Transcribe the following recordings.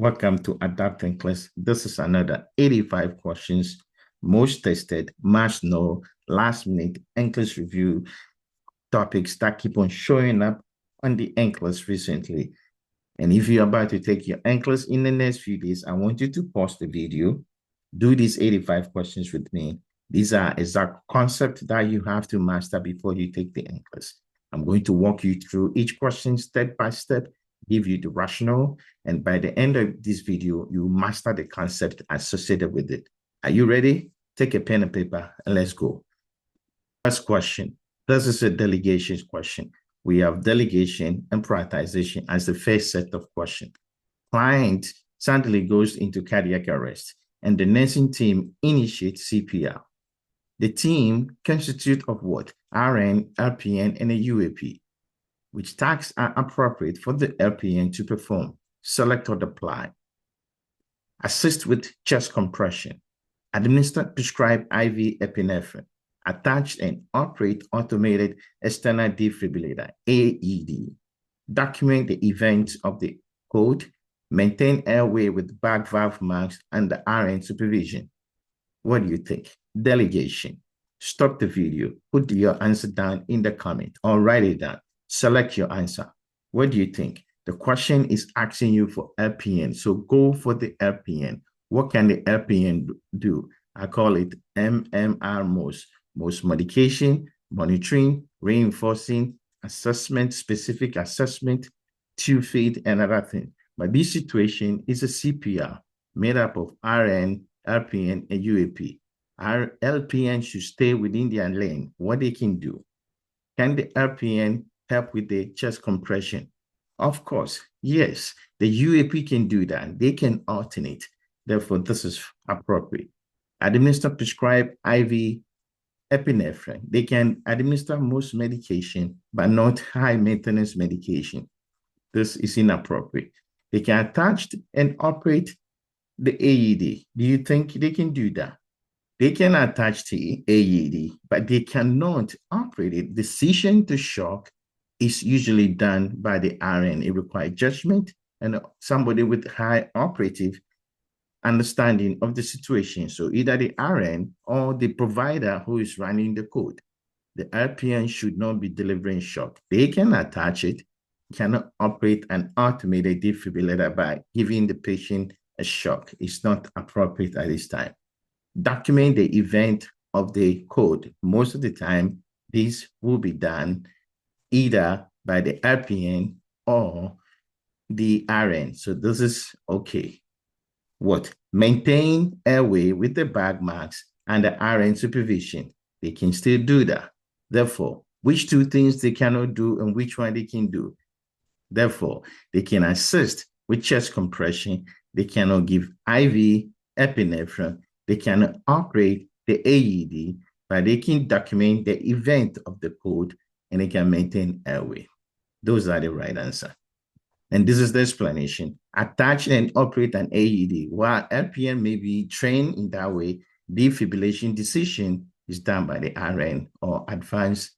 Welcome to Adapt NCLEX. This is another 85 questions, most tested, must know, last minute NCLEX review topics that keep on showing up on the NCLEX recently. And if you're about to take your NCLEX in the next few days, I want you to pause the video, do these 85 questions with me. These are exact concepts that you have to master before you take the NCLEX. I'm going to walk you through each question step by step, give you the rationale, and by the end of this video, you master the concept associated with it. Are you ready? Take a pen and paper and let's go. First question. This is a delegation question. We have delegation and prioritization as the first set of questions. Client suddenly goes into cardiac arrest and the nursing team initiates CPR. The team consists of what? RN, LPN, and a UAP. Which tasks are appropriate for the LPN to perform? Select or apply. Assist with chest compression. Administer prescribed IV epinephrine. Attach and operate automated external defibrillator, AED. Document the events of the code. Maintain airway with back valve marks under RN supervision. What do you think? Delegation. Stop the video. Put your answer down in the comment or write it down. Select your answer. What do you think? The question is asking you for LPN. So go for the LPN. What can the LPN do? I call it MMR most. Most medication, monitoring, reinforcing, assessment, specific assessment, tube feed, and other things. But this situation is a CPR made up of RN, LPN, and UAP. Our LPN should stay within their lane. What they can do? Can the LPN help with the chest compression? Of course, yes. The UAP can do that. They can alternate. Therefore, this is appropriate. Administer prescribed IV epinephrine. They can administer most medication, but not high maintenance medication. This is inappropriate. They can attach and operate the AED. Do you think they can do that? They can attach the AED, but they cannot operate it. Decision to shock is usually done by the RN. It requires judgment and somebody with high operative understanding of the situation. So either the RN or the provider who is running the code. The LPN should not be delivering shock. They can attach it, cannot operate an automated defibrillator by giving the patient a shock. It's not appropriate at this time. Document the event of the code. Most of the time, this will be done either by the LPN or the RN. So this is okay. What? Maintain airway with the bag marks and the RN supervision. They can still do that. Therefore, which two things they cannot do and which one they can do? Therefore, they can assist with chest compression. They cannot give IV epinephrine. They cannot operate the AED, but they can document the event of the code and they can maintain airway. Those are the right answer. And this is the explanation. Attach and operate an AED. While LPN may be trained in that way, defibrillation decision is done by the RN or advanced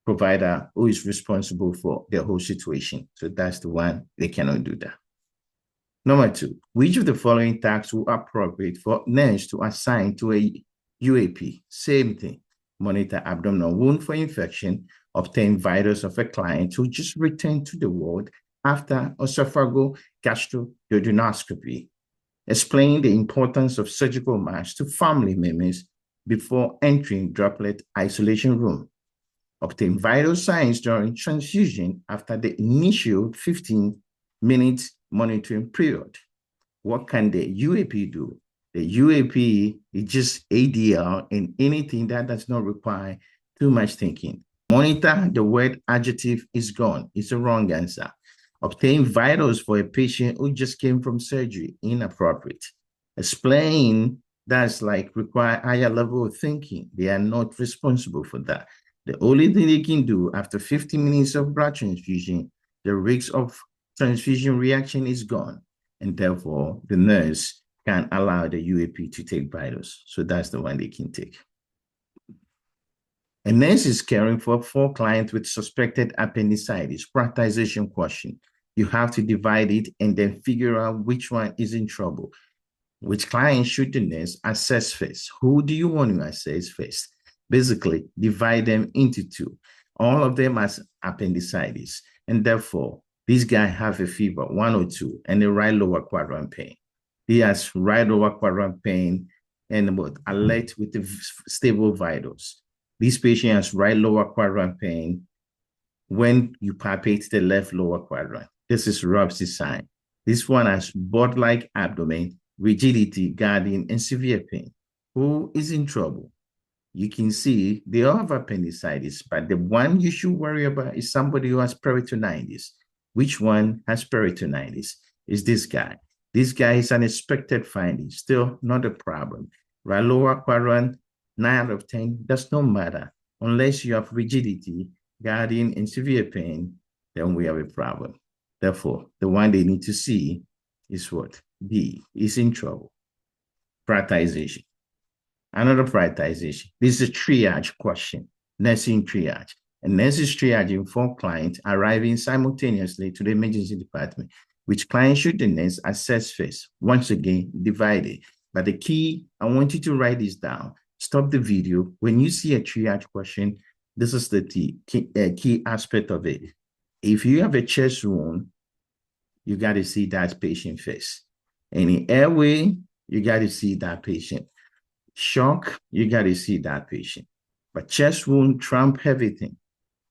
provider who is responsible for the whole situation. So that's the one, they cannot do that. Number two, which of the following tasks will appropriate for nurse to assign to a UAP? Same thing. Monitor abdominal wound for infection, obtain vitals of a client who just returned to the ward after esophageal gastroduodenoscopy. Explain the importance of surgical masks to family members before entering droplet isolation room. Obtain vital signs during transfusion after the initial 15-minute monitoring period. What can the UAP do? The UAP is just ADL and anything that does not require too much thinking. Monitor, the word adjective is gone. It's a wrong answer. Obtain vitals for a patient who just came from surgery, inappropriate. Explain, that's like require higher level of thinking. They are not responsible for that. The only thing they can do after 15 minutes of blood transfusion, the risk of transfusion reaction is gone. And therefore, the nurse can allow the UAP to take vitals. So that's the one they can take. A nurse is caring for 4 clients with suspected appendicitis. Prioritization question. You have to divide it and then figure out which one is in trouble. Which client should the nurse assess first? Who do you want to assess first? Basically, divide them into two. All of them has appendicitis, and therefore, this guy have a fever, 102, and a right lower quadrant pain. He has right lower quadrant pain and what alert with the stable vitals. This patient has right lower quadrant pain when you palpate the left lower quadrant. This is Robsy sign. This one has board-like abdomen, rigidity, guarding, and severe pain. Who is in trouble? You can see they all have appendicitis, but the one you should worry about is somebody who has peritonitis. Which one has peritonitis? Is this guy. This guy is an expected finding, still not a problem. Right lower quadrant, 9 out of 10, does not matter. Unless you have rigidity, guarding, and severe pain, then we have a problem. Therefore, the one they need to see is what? B, is in trouble. Prioritization. Another prioritization. This is a triage question, nursing triage. A nurse is triaging 4 clients arriving simultaneously to the emergency department. Which client should the nurse assess first? Once again, divided. But the key, I want you to write this down. Stop the video. When you see a triage question, this is the key aspect of it. If you have a chest wound, you got to see that patient first. Any airway, you got to see that patient. Shock, you got to see that patient. But chest wound trump everything.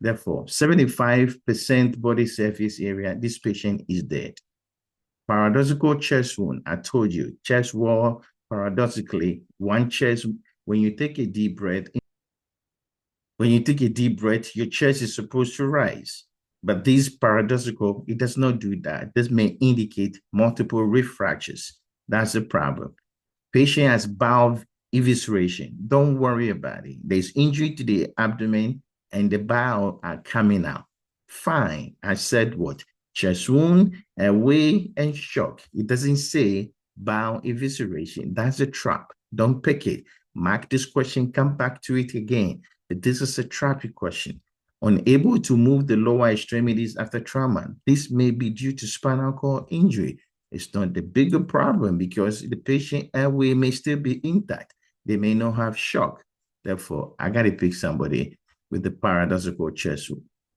Therefore, 75% body surface area, this patient is dead. Paradoxical chest wound, I told you, chest wall, paradoxically, one chest, when you take a deep breath, your chest is supposed to rise. But this paradoxical, it does not do that. This may indicate multiple rib fractures. That's the problem. Patient has bowel evisceration. Don't worry about it. There's injury to the abdomen and the bowel are coming out. Fine. I said what? Chest wound, airway, and shock. It doesn't say bowel evisceration. That's a trap. Don't pick it. Mark this question, come back to it again. But this is a trappy question. Unable to move the lower extremities after trauma. This may be due to spinal cord injury. It's not the bigger problem because the patient airway may still be intact. They may not have shock. Therefore, I got to pick somebody with the paradoxical chest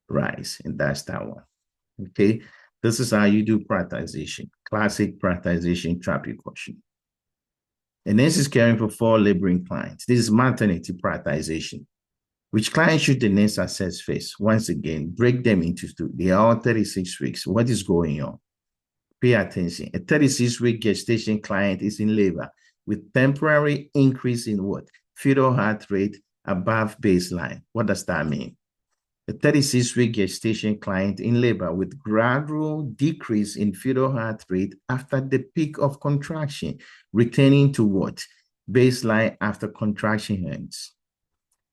rise, and that's that one. Okay, this is how you do prioritization. Classic prioritization trappy question. And this is caring for 4 laboring clients. This is maternity prioritization. Which client should the nurse assess first? Once again, break them into 2. They are all 36 weeks. What is going on? Pay attention. A 36-week gestation client is in labor with temporary increase in what? Fetal heart rate above baseline. What does that mean? A 36-week gestation client in labor with gradual decrease in fetal heart rate after the peak of contraction, returning to what? Baseline after contraction ends.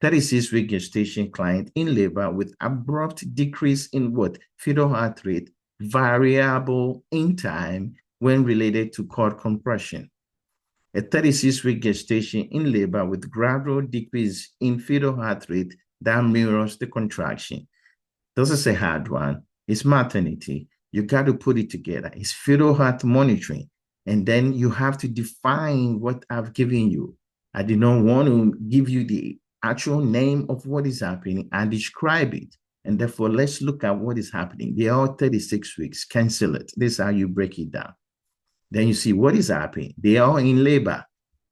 36-week gestation client in labor with abrupt decrease in what? Fetal heart rate, variable in time when related to cord compression. A 36-week gestation in labor with gradual decrease in fetal heart rate that mirrors the contraction. This is a hard one. It's maternity. You got to put it together. It's fetal heart monitoring. And then you have to define what I've given you. I did not want to give you the actual name of what is happening and describe it. And therefore, let's look at what is happening. They are 36 weeks. Cancel it. This is how you break it down. Then you see what is happening. They are in labor.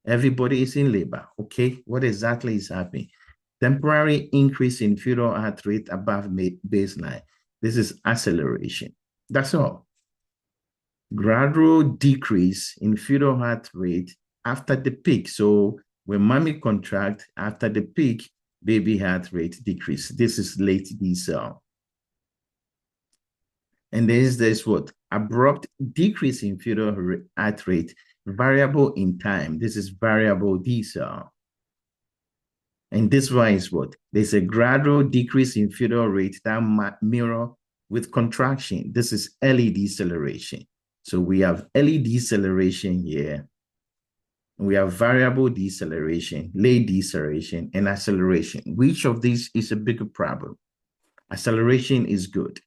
Everybody is in labor. Okay, what exactly is happening? Temporary increase in fetal heart rate above baseline. This is acceleration. That's all. Gradual decrease in fetal heart rate after the peak. So when mommy contract, after the peak, baby heart rate decrease. This is late decel. And there's what? Abrupt decrease in fetal heart rate, variable in time. This is variable decel. And this one is what? There's a gradual decrease in fetal rate that mirror with contraction. This is early deceleration. So we have early deceleration here. We have variable deceleration, late deceleration, and acceleration. Which of these is a bigger problem? Acceleration is good.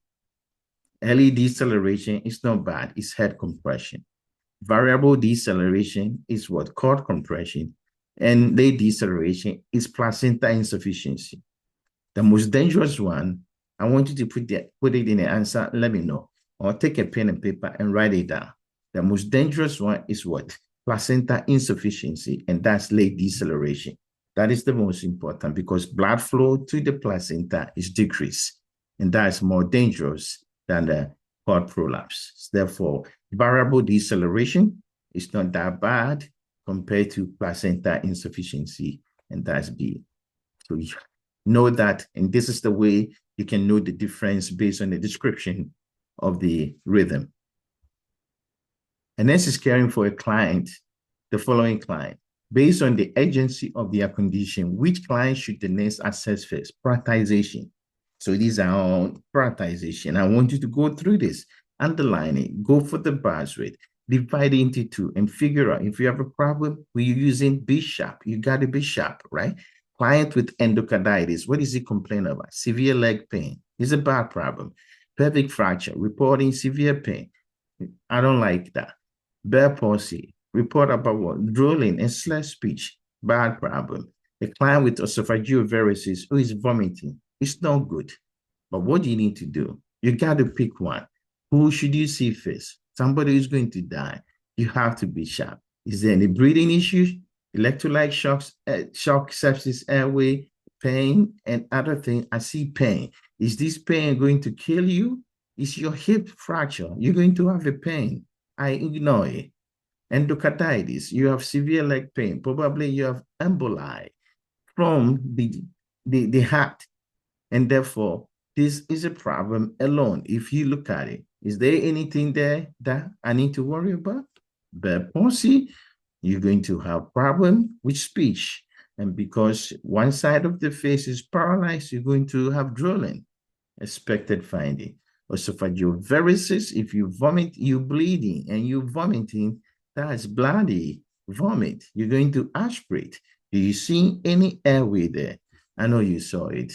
Early deceleration is not bad, it's head compression. Variable deceleration is what? Cord compression. And late deceleration is placenta insufficiency. The most dangerous one, I want you to put it in the answer, let me know. Or take a pen and paper and write it down. The most dangerous one is what? Placenta insufficiency, and that's late deceleration. That is the most important because blood flow to the placenta is decreased, and that's more dangerous than the cord prolapse. Therefore, variable deceleration is not that bad compared to placenta insufficiency, and that's B. So you know that, and this is the way you can know the difference based on the description of the rhythm. A nurse is caring for a client, the following client. Based on the urgency of their condition, which client should the nurse assess first? Prioritization. So these are all prioritization. I want you to go through this, underline it, go for the bars rate, divide it into two, and figure out if you have a problem, we're using B sharp. You got to be sharp, right? Client with endocarditis, what is he complaining about? Severe leg pain. It's a bad problem. Pelvic fracture, reporting severe pain. I don't like that. Bare palsy, report about what? Drooling and slurred speech, bad problem. A client with esophageal varices who is vomiting, it's not good. But what do you need to do? You got to pick one. Who should you see first? Somebody who's going to die. You have to be sharp. Is there any breathing issues? Electrolyte shocks, shock, sepsis, airway, pain, and other things? I see pain. Is this pain going to kill you? Is your hip fracture? You're going to have a pain. I ignore it. Endocarditis, you have severe leg pain. Probably you have emboli from the heart. And therefore, this is a problem alone. If you look at it, is there anything there that I need to worry about? Bare palsy, you're going to have problem with speech. And because one side of the face is paralyzed, you're going to have drooling. Expected finding. Esophageal varices, if you vomit, you're bleeding, and you're vomiting, that's bloody vomit. You're going to aspirate. Do you see any airway there? I know you saw it.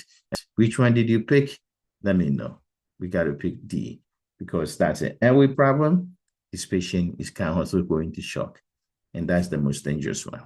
Which one did you pick? Let me know. We got to pick D because that's an airway problem. This patient is kind of also going to shock, and that's the most dangerous one.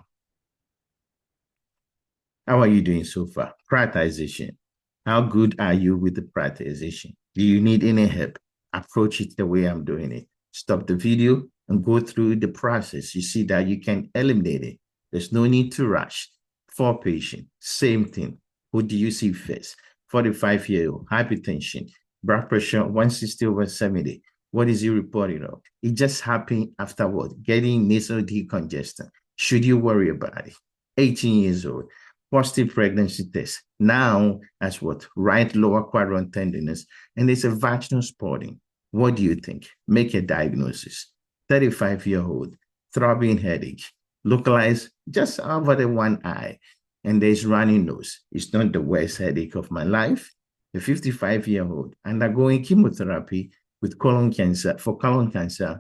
How are you doing so far? Prioritization. How good are you with the prioritization? Do you need any help? Approach it the way I'm doing it. Stop the video and go through the process. You see that you can eliminate it. There's no need to rush. 4 patients, same thing. Who do you see first? 45-year-old, hypertension, blood pressure 160/70. What is he reporting of? It just happened after what? Getting nasal decongestant. Should you worry about it? 18 years old, positive pregnancy test. Now, as what? Right lower quadrant tenderness, and there's a vaginal spotting. What do you think? Make a diagnosis. 35-year-old, throbbing headache, localized just over the one eye, and there's running nose. It's not the worst headache of my life. A 55-year-old undergoing chemotherapy with colon cancer,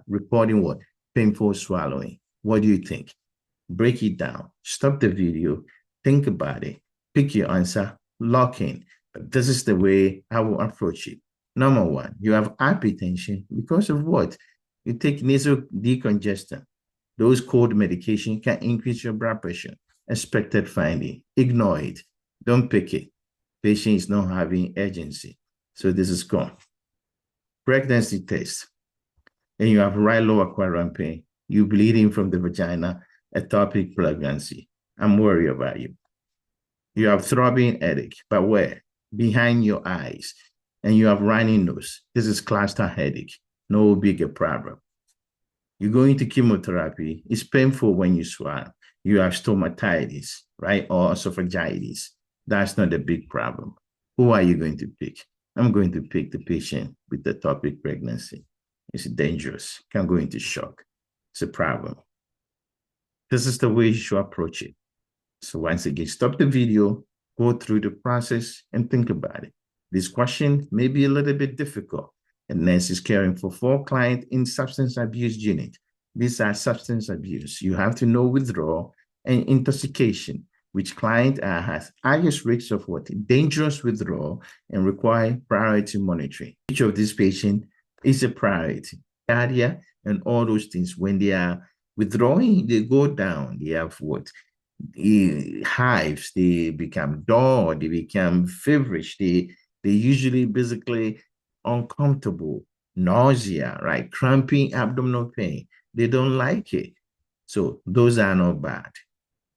reporting what? Painful swallowing. What do you think? Break it down. Stop the video. Think about it. Pick your answer. Lock in. This is the way I will approach it. Number 1, you have hypertension because of what? You take nasal decongestant. Those cold medication can increase your blood pressure. Expected finding. Ignore it. Don't pick it. Patient is not having urgency. So this is gone. Pregnancy test. And you have right lower quadrant pain. You bleeding from the vagina, ectopic pregnancy. I'm worried about you. You have throbbing headache, but where? Behind your eyes. And you have running nose. This is cluster headache. No bigger problem. You go into chemotherapy. It's painful when you swallow. You have stomatitis, right? Or esophagitis. That's not a big problem. Who are you going to pick? I'm going to pick the patient with the ectopic pregnancy. It's dangerous. Can go into shock. It's a problem. This is the way you should approach it. So once again, stop the video, go through the process, and think about it. This question may be a little bit difficult. A nurse is caring for 4 clients in substance abuse unit. These are substance abuse. You have to know withdrawal and intoxication, which client has highest risks of what? Dangerous withdrawal and require priority monitoring. Each of these patients is a priority. Cardia and all those things, when they are withdrawing, they go down. They have what? Hives, they become dull, they become feverish, they usually basically uncomfortable, nausea, right? Cramping, abdominal pain. They don't like it. So those are not bad.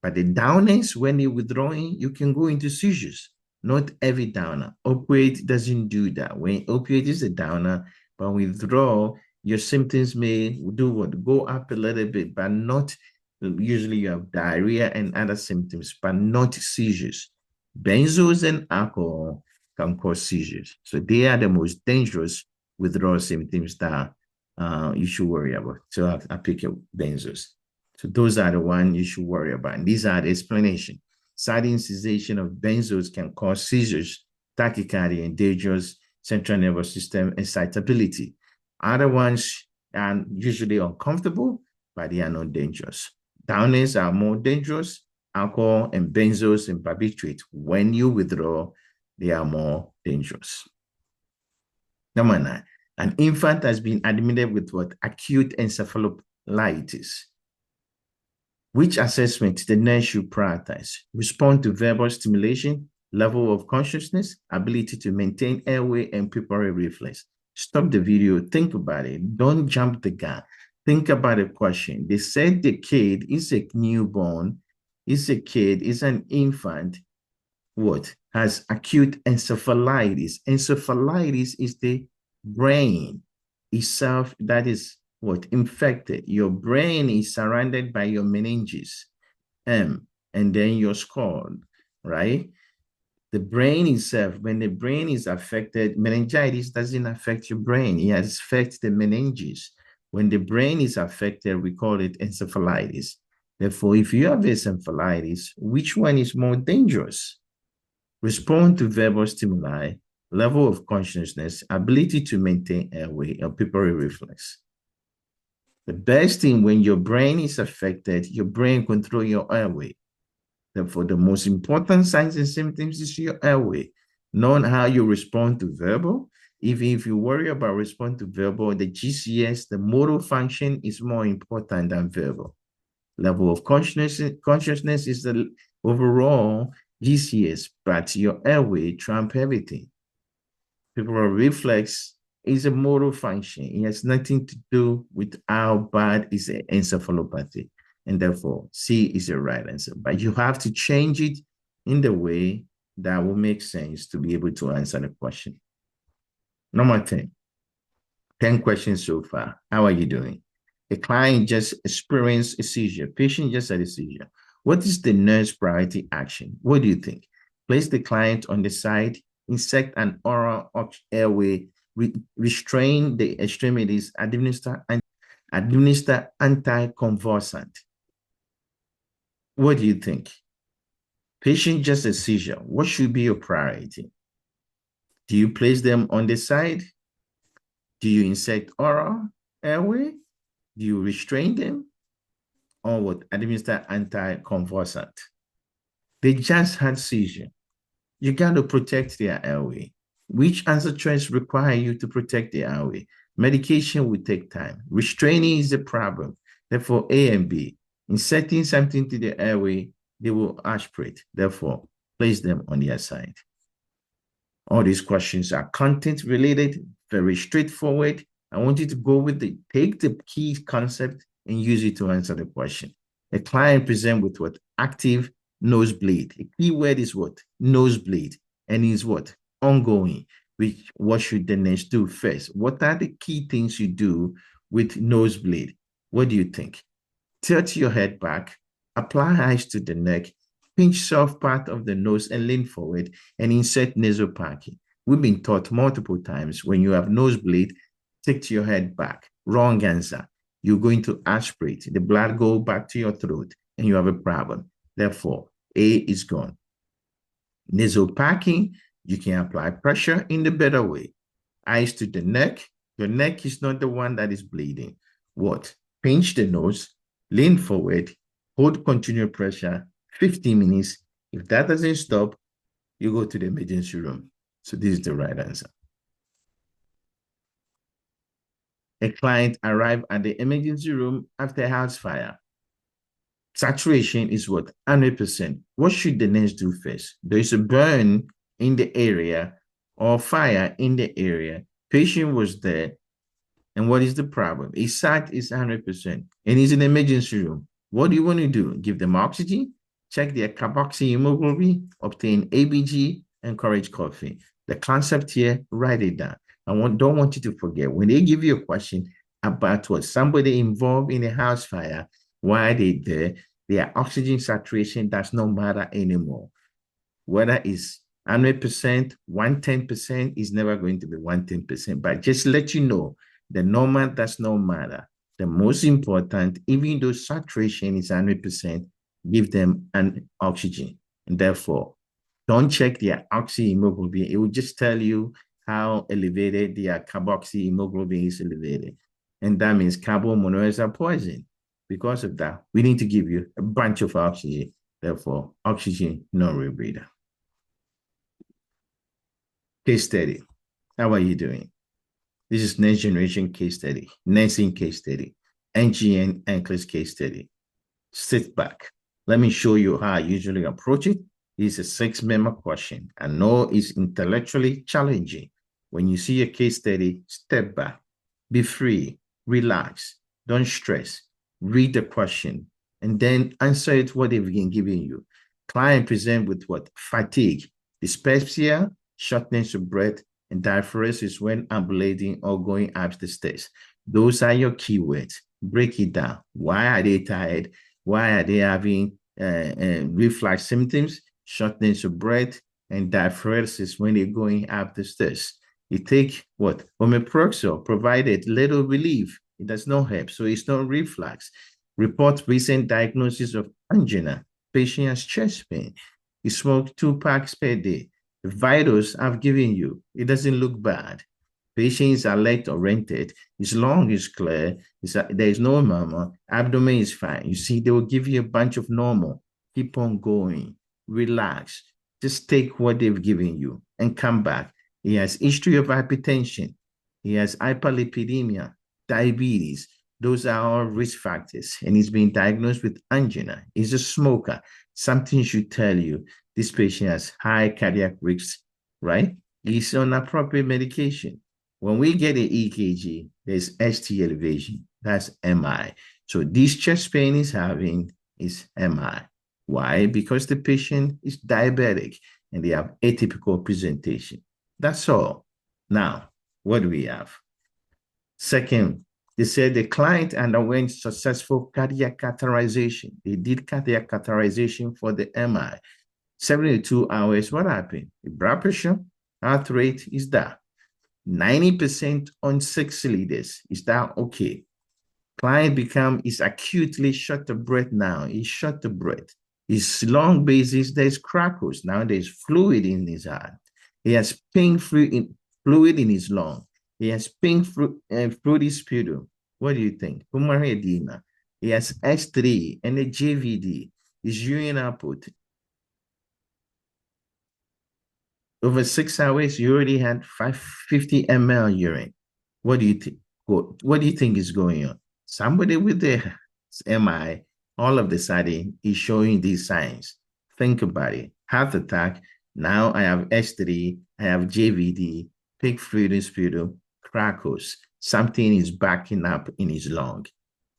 But the downers, when they're withdrawing, you can go into seizures. Not every downer. Opioid doesn't do that. When opioid is a downer, but withdraw, your symptoms may do what? Go up a little bit, but not usually you have diarrhea and other symptoms, but not seizures. Benzos and alcohol can cause seizures. So they are the most dangerous withdrawal symptoms that you should worry about. So I pick up benzos. So those are the ones you should worry about. And these are the explanation. Sudden cessation of benzos can cause seizures, tachycardia, and dangerous central nervous system excitability. Other ones are usually uncomfortable, but they are not dangerous. Downers are more dangerous. Alcohol and benzos and barbiturate, when you withdraw, they are more dangerous. Number 9, an infant has been admitted with what? Acute encephalitis. Which assessment the nurse should prioritize? Respond to verbal stimulation, level of consciousness, ability to maintain airway and pupillary reflex. Stop the video, think about it. Don't jump the gun. Think about the question. They said the kid is a newborn, is a kid, is an infant, what? Has acute encephalitis. Encephalitis is the brain itself that is what? Infected. Your brain is surrounded by your meninges, and then your skull, right? The brain itself, when the brain is affected, meningitis doesn't affect your brain. It affects the meninges. When the brain is affected, we call it encephalitis. Therefore, if you have encephalitis, which one is more dangerous? Respond to verbal stimuli, level of consciousness, ability to maintain airway, or pupillary reflex. The best thing, when your brain is affected, your brain controls your airway. Therefore, the most important signs and symptoms is your airway, not how you respond to verbal. Even if you worry about respond to verbal, the GCS, the motor function, is more important than verbal. Level of consciousness is the overall GCS, but your airway trump everything. Pupillary reflex is a motor function. It has nothing to do with how bad is the encephalopathy. And therefore, C is the right answer. But you have to change it in the way that will make sense to be able to answer the question. Number 10 questions so far. How are you doing? A client just experienced a seizure. Patient just had a seizure. What is the nurse priority action? What do you think? Place the client on the side, insert an oral airway, restrain the extremities, administer anticonvulsant. What do you think? Patient just a seizure. What should be your priority? Do you place them on the side? Do you insert oral airway? Do you restrain them? Or what? Administer anticonvulsant. They just had seizure. You got to protect their airway. Which answer choice require you to protect the airway? Medication will take time. Restraining is the problem. Therefore, A and B. Inserting something to the airway, they will aspirate. Therefore, place them on their side. All these questions are content related, very straightforward. I want you to go with take the key concept and use it to answer the question. A client present with what? Active nosebleed. A key word is what? Nosebleed. And is what? Ongoing. What should the nurse do first? What are the key things you do with nosebleed? What do you think? Tilt your head back, apply ice to the neck, pinch soft part of the nose and lean forward, and insert nasal packing. We've been taught multiple times, when you have nosebleed, tilt your head back. Wrong answer. You're going to aspirate. The blood go back to your throat, and you have a problem. Therefore, A is gone. Nasal packing, you can apply pressure in the better way. Ice to the neck. Your neck is not the one that is bleeding. What? Pinch the nose, lean forward, hold continued pressure, 15 minutes. If that doesn't stop, you go to the emergency room. So this is the right answer. A client arrived at the emergency room after a house fire. Saturation is what? 100%. What should the nurse do first? There is a burn in the area or fire in the area. Patient was there. And what is the problem? His sat is 100% and he's in the emergency room. What do you want to do? Give them oxygen, check their carboxyhemoglobin, obtain ABG, encourage coffee. The concept here, write it down. Don't want you to forget, when they give you a question about what somebody involved in a house fire, why they there, their oxygen saturation does not matter anymore. Whether it's 100%, 110% is never going to be 110%. But just let you know, the normal does not matter. The most important, even though saturation is 100%, give them an oxygen. And therefore, don't check their oxyhemoglobin. It will just tell you how elevated their carboxyhemoglobin is elevated. And that means carbon monoxide poison. Because of that, we need to give you a bunch of oxygen. Therefore, oxygen non-rebreather. Case study. How are you doing? This is next generation case study, nursing case study, NGN NCLEX case study. Sit back. Let me show you how I usually approach it. This is a 6-member question. I know it's intellectually challenging. When you see a case study, step back, be free, relax, don't stress, read the question, and then answer it what they've been giving you. Client present with what? Fatigue, dyspepsia, shortness of breath, and diaphoresis when ambulating or going up the stairs. Those are your keywords. Break it down. Why are they tired? Why are they having reflux symptoms, shortness of breath, and diaphoresis when they're going up the stairs? You take what? Omeprazole provided little relief. It does not help, so it's not reflux. Report recent diagnosis of angina. Patient has chest pain. You smoke 2 packs per day. The vitals I've given you, it doesn't look bad. Patients are alert oriented. His lung is clear. There is no murmur. Abdomen is fine. You see, they will give you a bunch of normal. Keep on going. Relax. Just take what they've given you and come back. He has history of hypertension. He has hyperlipidemia, diabetes. Those are all risk factors. And he's been diagnosed with angina. He's a smoker. Something should tell you this patient has high cardiac risk, right? He's on appropriate medication. When we get an EKG, there's ST elevation. That's MI. So this chest pain he's having is MI. Why? Because the patient is diabetic and they have atypical presentation. That's all. Now, what do we have? Second, they said the client underwent successful cardiac catheterization. They did cardiac catheterization for the MI. 72 hours, what happened? The blood pressure, heart rate is that. 90% on 6 liters. Is that okay? Client is acutely short of breath now. He's short of breath. His lung basis, there's crackles. Now there's fluid in his heart. He has pink fluid in his lung. He has pink fluid sputum. What do you think? Pulmonary edema. He has S3 and a JVD. His urine output. Over 6 hours, you already had 550 ml urine. What do you think? What do you think is going on? Somebody with the MI, all of the sudden, is showing these signs. Think about it. Heart attack. Now I have S3, I have JVD, pink fluid in sputum, crackles. Something is backing up in his lung.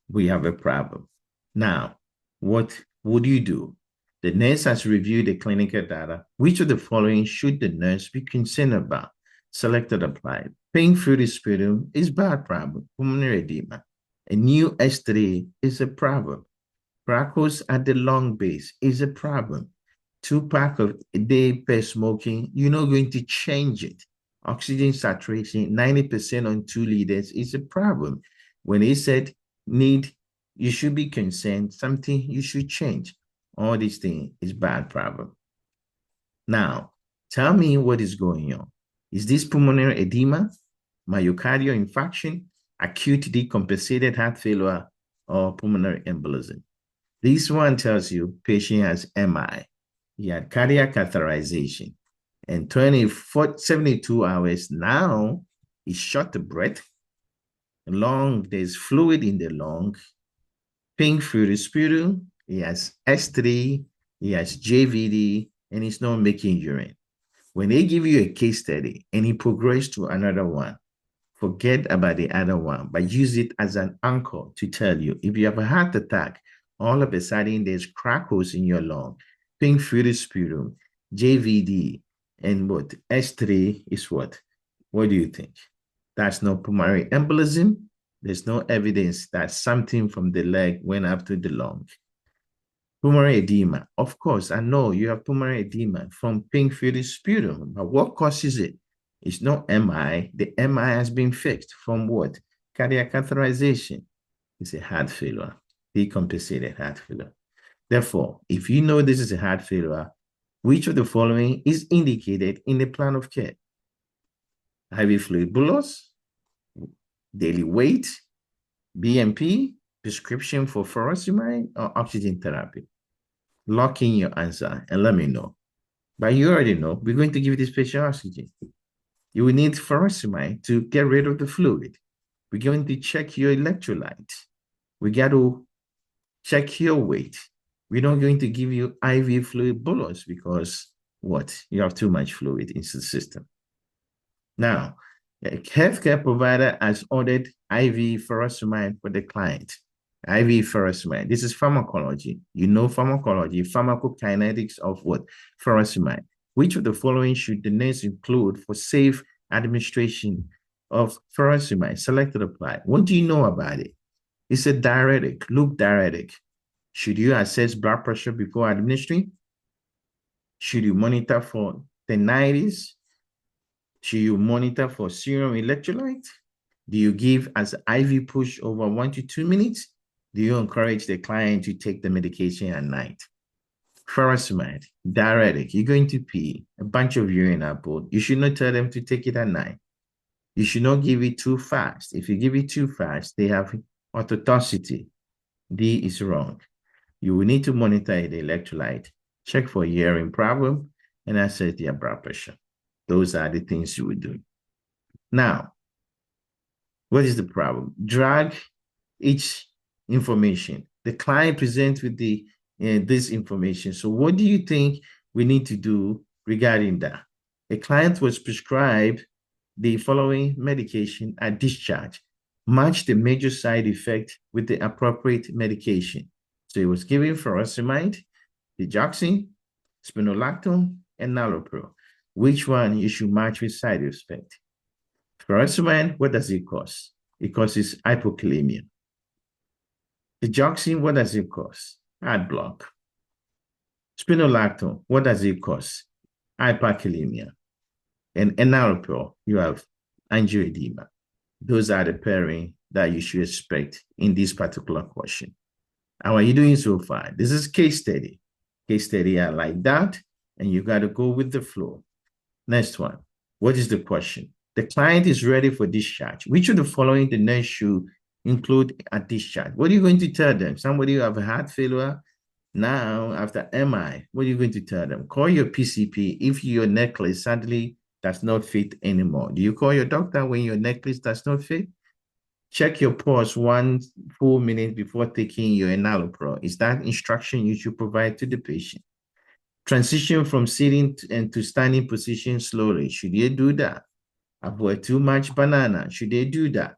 We have a problem. Now, what would you do? The nurse has reviewed the clinical data. Which of the following should the nurse be concerned about? Selected applied. Pink fluid sputum is bad problem. Pulmonary edema. A new S3 is a problem. Crackles at the lung base is a problem. 2 packs a day per smoking, you're not going to change it. Oxygen saturation, 90% on 2 liters is a problem. When he said you should be concerned, something you should change. All these things is bad problem. Now, tell me what is going on. Is this pulmonary edema, myocardial infarction, acute decompensated heart failure, or pulmonary embolism? This one tells you patient has MI. He had cardiac catheterization. And 72 hours now, he's short of breath. Lung, there's fluid in the lung. Pink fluid sputum, he has S3, he has JVD, and he's not making urine. When they give you a case study and he progressed to another one, forget about the other one, but use it as an anchor to tell you if you have a heart attack, all of a sudden there's crackles in your lung, pink fluid sputum, JVD, and what? S3 is what? What do you think? That's no pulmonary embolism. There's no evidence that something from the leg went up to the lung. Pulmonary edema. Of course, I know you have pulmonary edema from pink fluid sputum, but what causes it? It's not MI. The MI has been fixed from what? Cardiac catheterization. It's a heart failure, decompensated heart failure. Therefore, if you know this is a heart failure, which of the following is indicated in the plan of care? IV fluid bolus, daily weight, BMP, prescription for furosemide, or oxygen therapy? Lock in your answer and let me know. But you already know, we're going to give this patient oxygen. You will need furosemide to get rid of the fluid. We're going to check your electrolyte. We got to check your weight. We're not going to give you IV fluid bolus because what? You have too much fluid into the system. Now, a healthcare provider has ordered IV furosemide for the client. IV furosemide. This is pharmacology. You know pharmacology, pharmacokinetics of what? Furosemide. Which of the following should the nurse include for safe administration of furosemide? Select or apply. What do you know about it? It's a diuretic, loop diuretic. Should you assess blood pressure before administering? Should you monitor for tendinitis? Should you monitor for serum electrolyte? Do you give as IV push over 1 to 2 minutes? Do you encourage the client to take the medication at night? Furosemide, diuretic, you're going to pee a bunch of urine output. You should not tell them to take it at night. You should not give it too fast. If you give it too fast, they have autotoxicity. D is wrong. You will need to monitor the electrolyte, check for hearing problem, and assess their blood pressure. Those are the things you would do. Now, what is the problem? Drag each information. The client presents with this information. So what do you think we need to do regarding that? A client was prescribed the following medication at discharge. Match the major side effect with the appropriate medication. So he was given furosemide, digoxin, spironolactone, and naloxone. Which one you should match with side effect? Furosemide, what does it cause? It causes hypokalemia. Digoxin, what does it cause? Heart block. Spironolactone, what does it cause? Hyperkalemia. And naloxone, you have angioedema. Those are the pairing that you should expect in this particular question. How are you doing so far? This is case study. Case study are like that, and you got to go with the flow. Next one. What is the question? The client is ready for discharge. Which of the following the nurse should include at discharge? What are you going to tell them? Somebody who have a heart failure now after MI, what are you going to tell them? Call your PCP if your necklace suddenly does not fit anymore. Do you call your doctor when your necklace does not fit? Check your pulse 1 full minute before taking your enalapril. Is that instruction you should provide to the patient? Transition from sitting to standing position slowly. Should they do that? Avoid too much banana. Should they do that?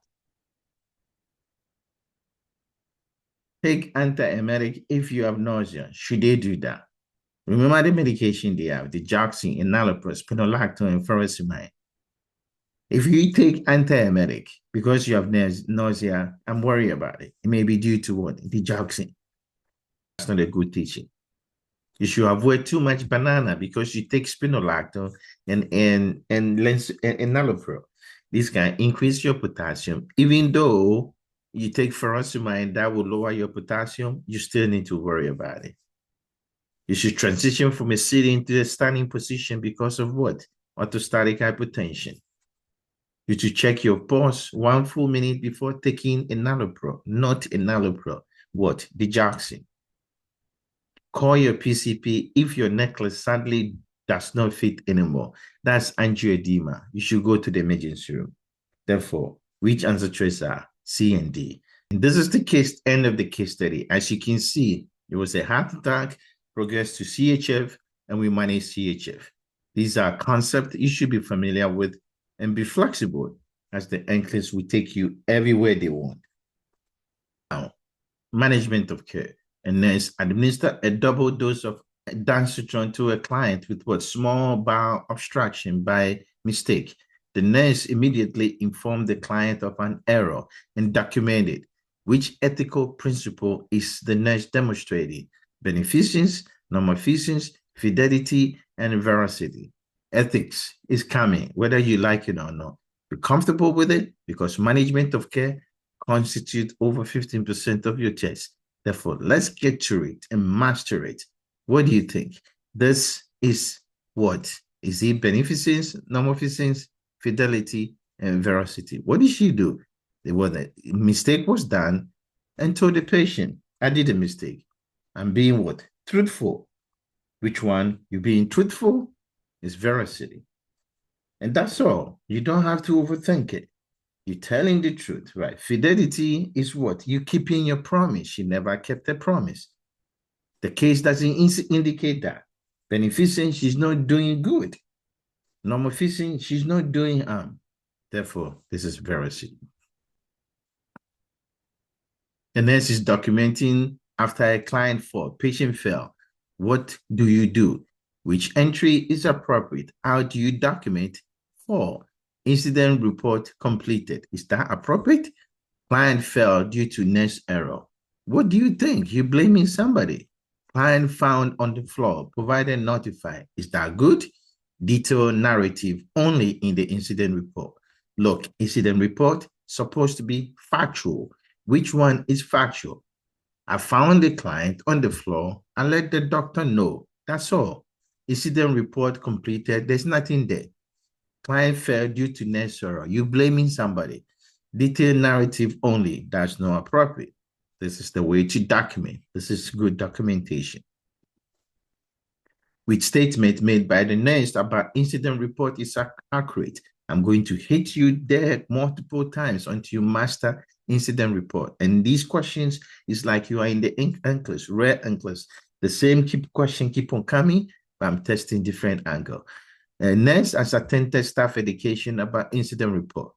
Take antiemetic if you have nausea. Should they do that? Remember the medication they have, the digoxin, enalapril, spironolactone, and furosemide. If you take antiemetic because you have nausea, I'm worried about it. It may be due to what? The digoxin. That's not a good teaching. You should avoid too much banana because you take spironolactone and enalapril. This can increase your potassium. Even though you take furosemide, that will lower your potassium, you still need to worry about it. You should transition from a sitting to a standing position because of what? Orthostatic hypotension. You should check your pulse 1 full minute before taking enalapril, not enalapril. What? Digoxin. Call your PCP if your necklace sadly does not fit anymore. That's angioedema. You should go to the emergency room. Therefore, which answer choices are? C, and D. And this is the case, end of the case study. As you can see, it was a heart attack, progressed to CHF, and we managed CHF. These are concepts you should be familiar with and be flexible, as the NCLEX will take you everywhere they want. Now, management of care. A nurse administer a double dose of dansetron to a client with what small bowel obstruction by mistake. The nurse immediately informed the client of an error and documented which ethical principle is the nurse demonstrating: beneficence, non-efficiency, fidelity, and veracity. Ethics is coming, whether you like it or not. Be comfortable with it, because management of care constitutes over 15% of your test. Therefore, let's get to it and master it. What do you think? This is what? Is it beneficence, non-efficiency, fidelity, and veracity? What did she do? A mistake was done and told the patient, I did a mistake. I'm being what? Truthful. Which one? You being truthful is veracity. And that's all. You don't have to overthink it. You're telling the truth, right? Fidelity is what? You keeping your promise. She never kept a promise. The case doesn't indicate that. Beneficence, she's not doing good. Non-efficient, she's not doing harm. Therefore, this is veracity. The nurse is documenting after a client fall, patient fell. What do you do? Which entry is appropriate? How do you document? 4. Incident report completed. Is that appropriate? Client fell due to nurse error. What do you think? You're blaming somebody. Client found on the floor, provider notified. Is that good? Detailed narrative only in the incident report. Look, incident report supposed to be factual. Which one is factual? I found the client on the floor and let the doctor know. That's all. Incident report completed. There's nothing there. Client fell due to nurse error. You blaming somebody. Detailed narrative only. That's not appropriate. This is the way to document. This is good documentation. Which statement made by the nurse about incident report is accurate? I'm going to hit you there multiple times until you master incident report. And these questions is like you are in the NCLEX, rare NCLEX. The same question keep on coming, but I'm testing different angle. Nurse has attended staff education about incident report.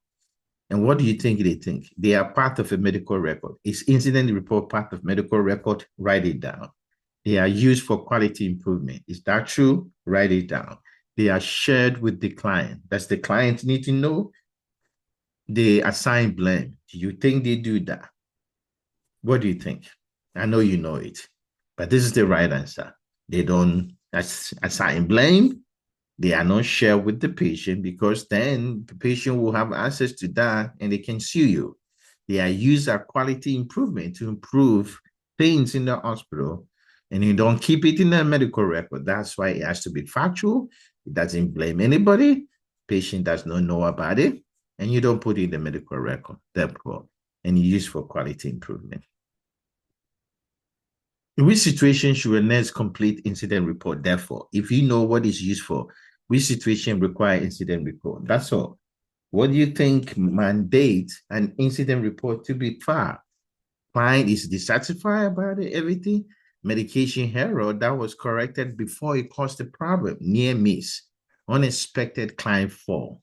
And what do you think they think? They are part of a medical record. Is incident report part of medical record? Write it down. They are used for quality improvement. Is that true? Write it down. They are shared with the client. Does the client need to know? They assign blame. Do you think they do that? What do you think? I know you know it, but this is the right answer. They don't assign blame. They are not shared with the patient, because then the patient will have access to that and they can sue you. They are used as quality improvement to improve things in the hospital, and you don't keep it in the medical record. That's why it has to be factual. It doesn't blame anybody. Patient does not know about it, and you don't put it in the medical record, therefore, and you use for quality improvement. In which situation should a nurse complete incident report? Therefore, if you know what is used for, which situation require incident report? That's all. What do you think mandates an incident report to be filed? Client is dissatisfied about it, everything. Medication error that was corrected before it caused a problem. Near miss. Unexpected client fall.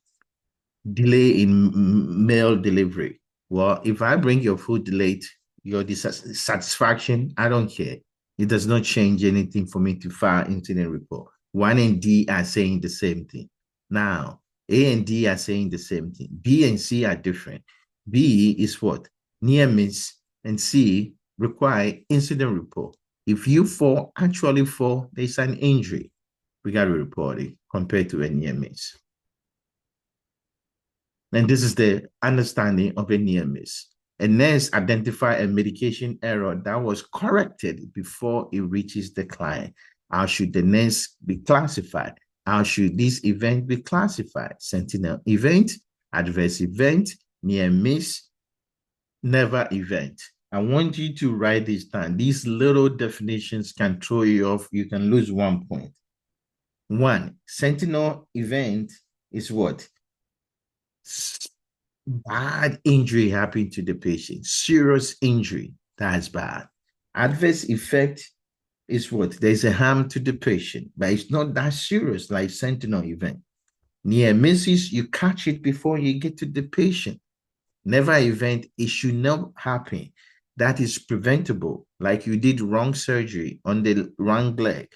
Delay in mail delivery. Well, if I bring your food late, your dissatisfaction, I don't care. It does not change anything for me to file incident report. 1 and D are saying the same thing. Now, A and D are saying the same thing. B and C are different. B is what? Near miss, and C require incident report. If you fall, actually fall, there's an injury. We got to report it compared to a near miss. And this is the understanding of a near miss. A nurse identify a medication error that was corrected before it reaches the client. How should the nurse be classified? How should this event be classified? Sentinel event, adverse event, near miss, never event. I want you to write this down. These little definitions can throw you off. You can lose 1 point. 1, sentinel event is what? Bad injury happened to the patient, serious injury, that's bad. Adverse effect is what? There's a harm to the patient, but it's not that serious like sentinel event. Near misses, you catch it before you get to the patient. Never event, it should not happen. That is preventable. Like you did wrong surgery on the wrong leg.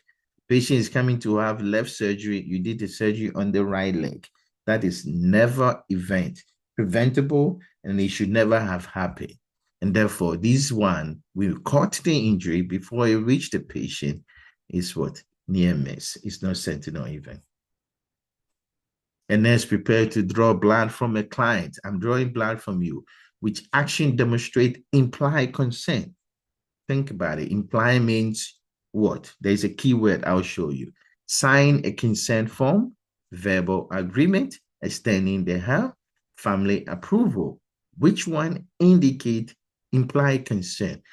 Patient is coming to have left surgery. You did the surgery on the right leg. That is never event. Preventable, and it should never have happened. And therefore, this one, we caught the injury before it reached the patient, is what? Near miss. It's not sentinel event. And nurse prepared to draw blood from a client. I'm drawing blood from you, which action demonstrate implied consent. Think about it. Imply means what? There's a key word I'll show you. Sign a consent form, verbal agreement, extending the help, family approval. Which one indicate implied consent?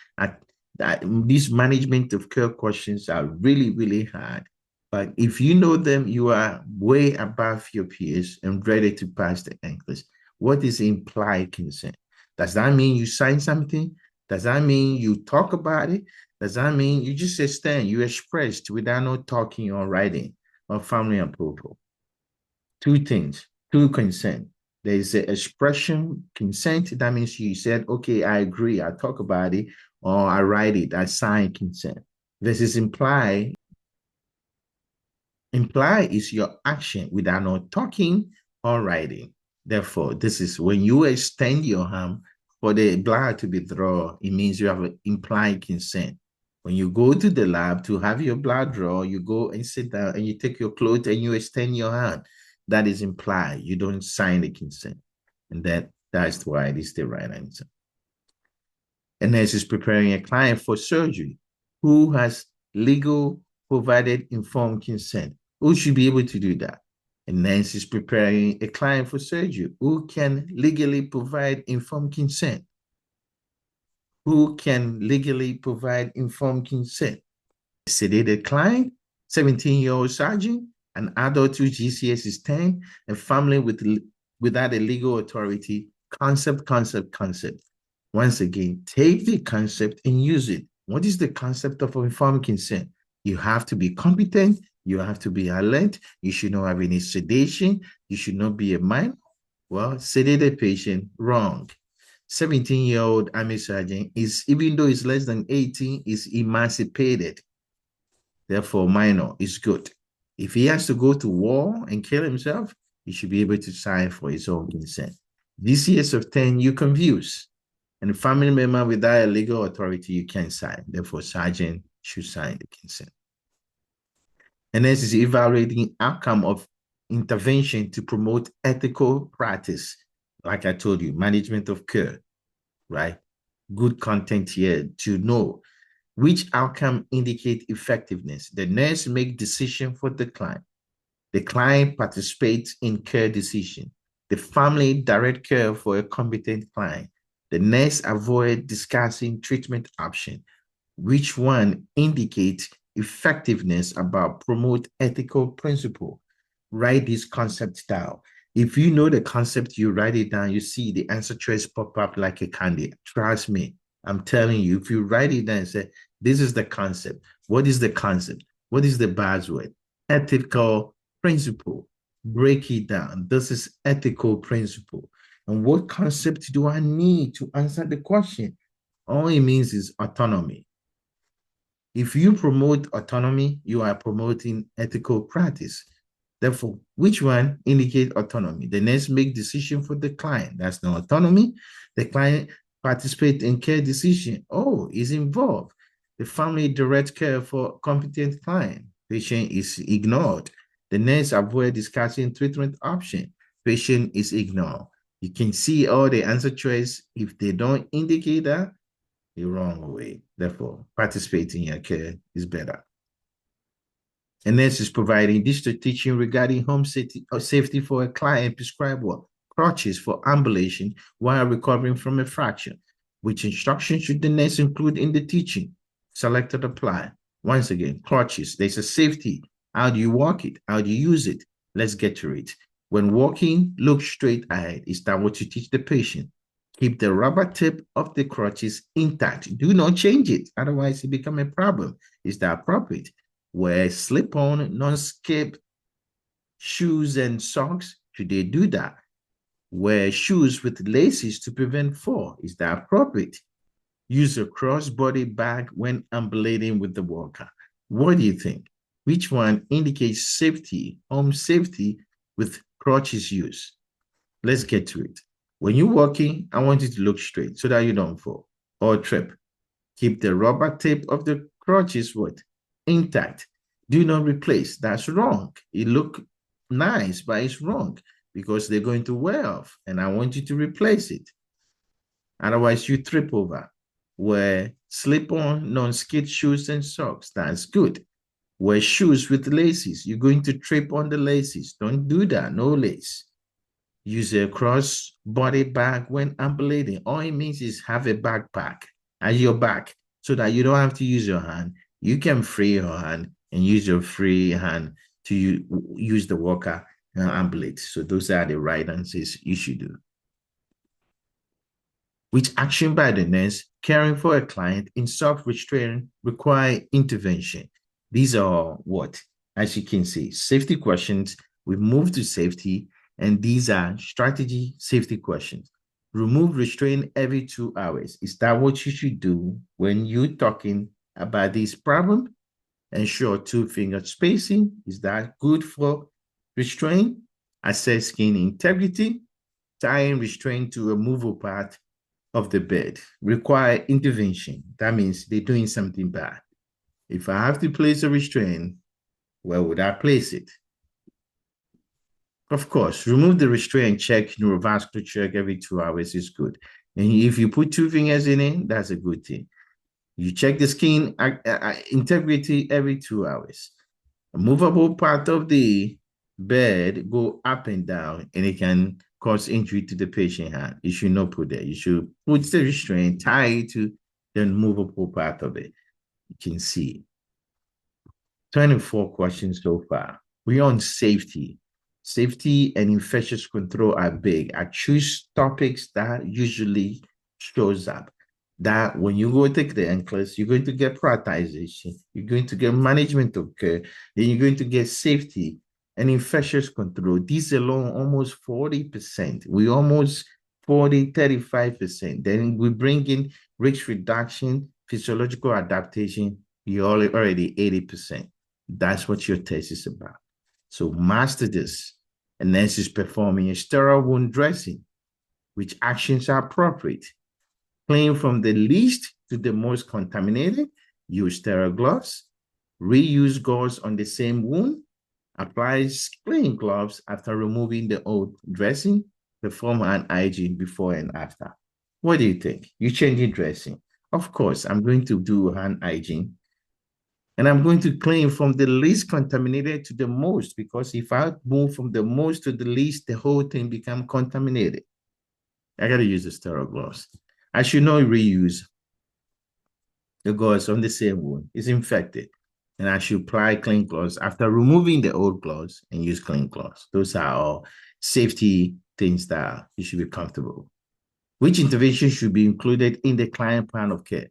These management of care questions are really, really hard. But if you know them, you are way above your peers and ready to pass the NCLEX. What is implied consent? Does that mean you sign something? Does that mean you talk about it? Does that mean you just extend, you expressed without no talking or writing or family approval? Two things, two consent. There's the expression consent. That means you said, okay, I agree, I talk about it, or I write it, I sign consent. Versus imply. Imply is your action without not talking or writing. Therefore, this is when you extend your arm for the blood to be drawn, it means you have an implied consent. When you go to the lab to have your blood draw, you go and sit down and you take your clothes and you extend your hand. That is implied. You don't sign the consent. And that's why it is the right answer. A nurse is preparing a client for surgery who has legal provided informed consent. Who should be able to do that? A nurse is preparing a client for surgery who can legally provide informed consent. Who can legally provide informed consent? A sedated client, 17-year-old sergeant, an adult whose GCS is 10, a family without a legal authority. Concept. Once again, take the concept and use it. What is the concept of informed consent? You have to be competent. You have to be alert. You should not have any sedation. You should not be a minor. Well, sedated patient, wrong. 17-year-old army sergeant is, even though he's less than 18, is emancipated. Therefore, minor is good. If he has to go to war and kill himself, he should be able to sign for his own consent. DCS of 10, you confuse. And a family member without a legal authority, you can't sign. Therefore, sergeant should sign the consent. And this is evaluating outcome of intervention to promote ethical practice. Like I told you, management of care, right? Good content here to know which outcome indicate effectiveness. The nurse make decision for the client. The client participates in care decision. The family direct care for a competent client. The nurse avoid discussing treatment option. Which one indicates effectiveness about promote ethical principle? Write this concept down. If you know the concept, you write it down, you see the answer choice pop up like a candy. Trust me, I'm telling you, if you write it down and say, this is the concept. What is the concept? What is the buzzword? Ethical principle. Break it down. This is ethical principle. And what concept do I need to answer the question? All it means is autonomy. If you promote autonomy, you are promoting ethical practice. Therefore, which one indicate autonomy? The nurse make decision for the client. That's not autonomy. The client participate in care decision. Oh, is involved. The family direct care for competent client. Patient is ignored. The nurse avoid discussing treatment option. Patient is ignored. You can see all the answer choice. If they don't indicate that, the wrong way. Therefore, participating in your care is better. And nurse is providing digital teaching regarding home safety for a client prescribed what? Crutches for ambulation while recovering from a fracture. Which instruction should the nurse include in the teaching? Selected apply. Once again, crutches. There's a safety. How do you walk it? How do you use it? Let's get to it. When walking, look straight ahead. Is that what you teach the patient? Keep the rubber tip of the crutches intact. Do not change it. Otherwise, it becomes a problem. Is that appropriate? Wear slip-on, non-skip shoes and socks. Should they do that? Wear shoes with laces to prevent fall. Is that appropriate? Use a crossbody bag when ambulating with the walker. What do you think? Which one indicates safety, home safety with crutches use? Let's get to it. When you're walking, I want you to look straight so that you don't fall or trip. Keep the rubber tip of the crutches what? Intact. Do not replace. That's wrong. It look nice, but it's wrong because they're going to wear off, and I want you to replace it. Otherwise, you trip over. Wear slip-on, non-skid shoes and socks. That's good. Wear shoes with laces. You're going to trip on the laces. Don't do that. No lace. Use a cross-body bag when ambulating. All it means is have a backpack at your back so that you don't have to use your hand. You can free your hand and use your free hand to use the walker and ambulate. So those are the right answers you should do. Which action by the nurse caring for a client in self-restraint require intervention? These are what? As you can see, safety questions. We move to safety, and these are strategy safety questions. Remove restraint every 2 hours. Is that what you should do when you're talking about this problem? Ensure 2-finger spacing. Is that good for restraint? Assess skin integrity. Tying restraint to a movable part of the bed. Require intervention. That means they're doing something bad. If I have to place a restraint, where would I place it? Of course, remove the restraint, check neurovascular check every 2 hours is good. And if you put 2 fingers in it, that's a good thing. You check the skin integrity every 2 hours. A movable part of the bed go up and down, and it can cause injury to the patient hand. You should not put that. You should put the restraint, tie it to the movable part of it. You can see 24 questions so far. We're on safety. Safety and infectious control are big. I choose topics that usually shows up. That when you go take the NCLEX, you're going to get prioritization, you're going to get management of care, then you're going to get safety and infectious control. These alone, almost 40%. We almost 35%. Then we bring in risk reduction, physiological adaptation, you're already 80%. That's what your test is about. So master this. And next is performing a sterile wound dressing, which actions are appropriate. Clean from the least to the most contaminated. Use sterile gloves. Reuse gauze on the same wound. Apply clean gloves after removing the old dressing. Perform hand hygiene before and after. What do you think? You changing dressing. Of course, I'm going to do hand hygiene. And I'm going to clean from the least contaminated to the most, because if I move from the most to the least, the whole thing becomes contaminated. I got to use the sterile gloves. I should not reuse the gauze on the same wound. It's infected. And I should apply clean gloves after removing the old gloves and use clean gloves. Those are all safety things that you should be comfortable. Which intervention should be included in the client plan of care?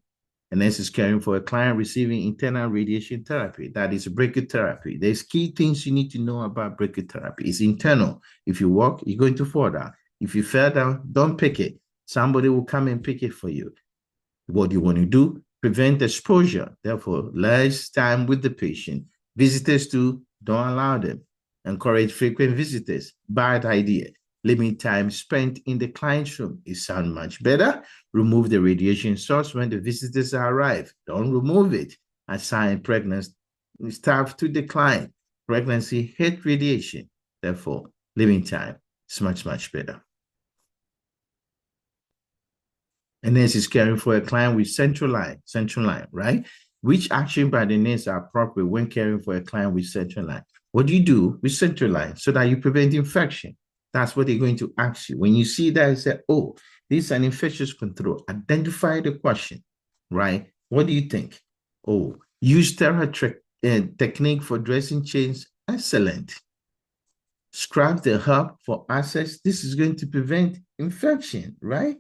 And this is caring for a client receiving internal radiation therapy. That is brachytherapy. There's key things you need to know about brachytherapy. It's internal. If you walk, you're going to fall down. If you fell down, don't pick it. Somebody will come and pick it for you. What you want to do? Prevent exposure. Therefore, less time with the patient. Visitors too, don't allow them. Encourage frequent visitors. Bad idea. Limit time spent in the client's room. It sounds much better. Remove the radiation source when the visitors arrive. Don't remove it. Assign pregnant staff to the client. Pregnancy hate radiation. Therefore, living time is much, much better. And this is caring for a client with central line, right? Which action by the nurse are appropriate when caring for a client with central line? What do you do with central line so that you prevent infection? That's what they're going to ask you. When you see that, you say, oh, this is an infectious control. Identify the question, right? What do you think? Oh, use sterile technique for dressing chains. Excellent. Scrap the HELLP for access. This is going to prevent infection, right?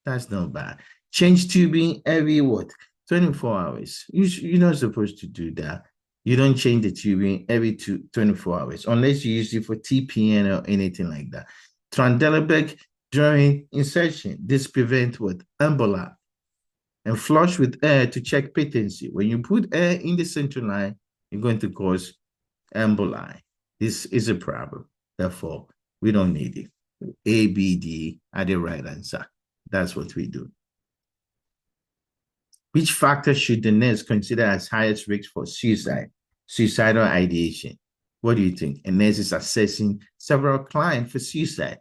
That's not bad. Change tubing every what? 24 hours. You're not supposed to do that. You don't change the tubing every 24 hours unless you use it for TPN or anything like that. Trandelberg during insertion. This prevents what? Emboli. And flush with air to check patency. When you put air in the central line, you're going to cause emboli. This is a problem. Therefore, we don't need it. A, B, D are the right answer. That's what we do. Which factor should the nurse consider as highest risk for suicide, suicidal ideation? What do you think? A nurse is assessing several clients for suicide.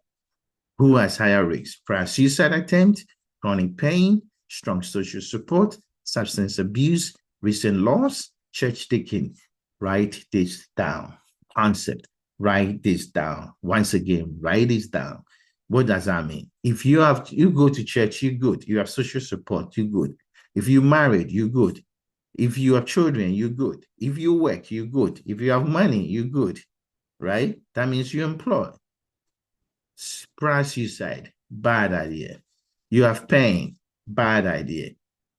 Who has higher risk? Prior suicide attempt, chronic pain, strong social support, substance abuse, recent loss, church taking. Write this down. Concept. Write this down. Once again, write this down. What does that mean? If you go to church, you're good. You have social support, you're good. If you're married, you're good. If you have children, you're good. If you work, you're good. If you have money, you're good. Right? That means you're employed. Prior suicide, bad idea. You have pain, bad idea.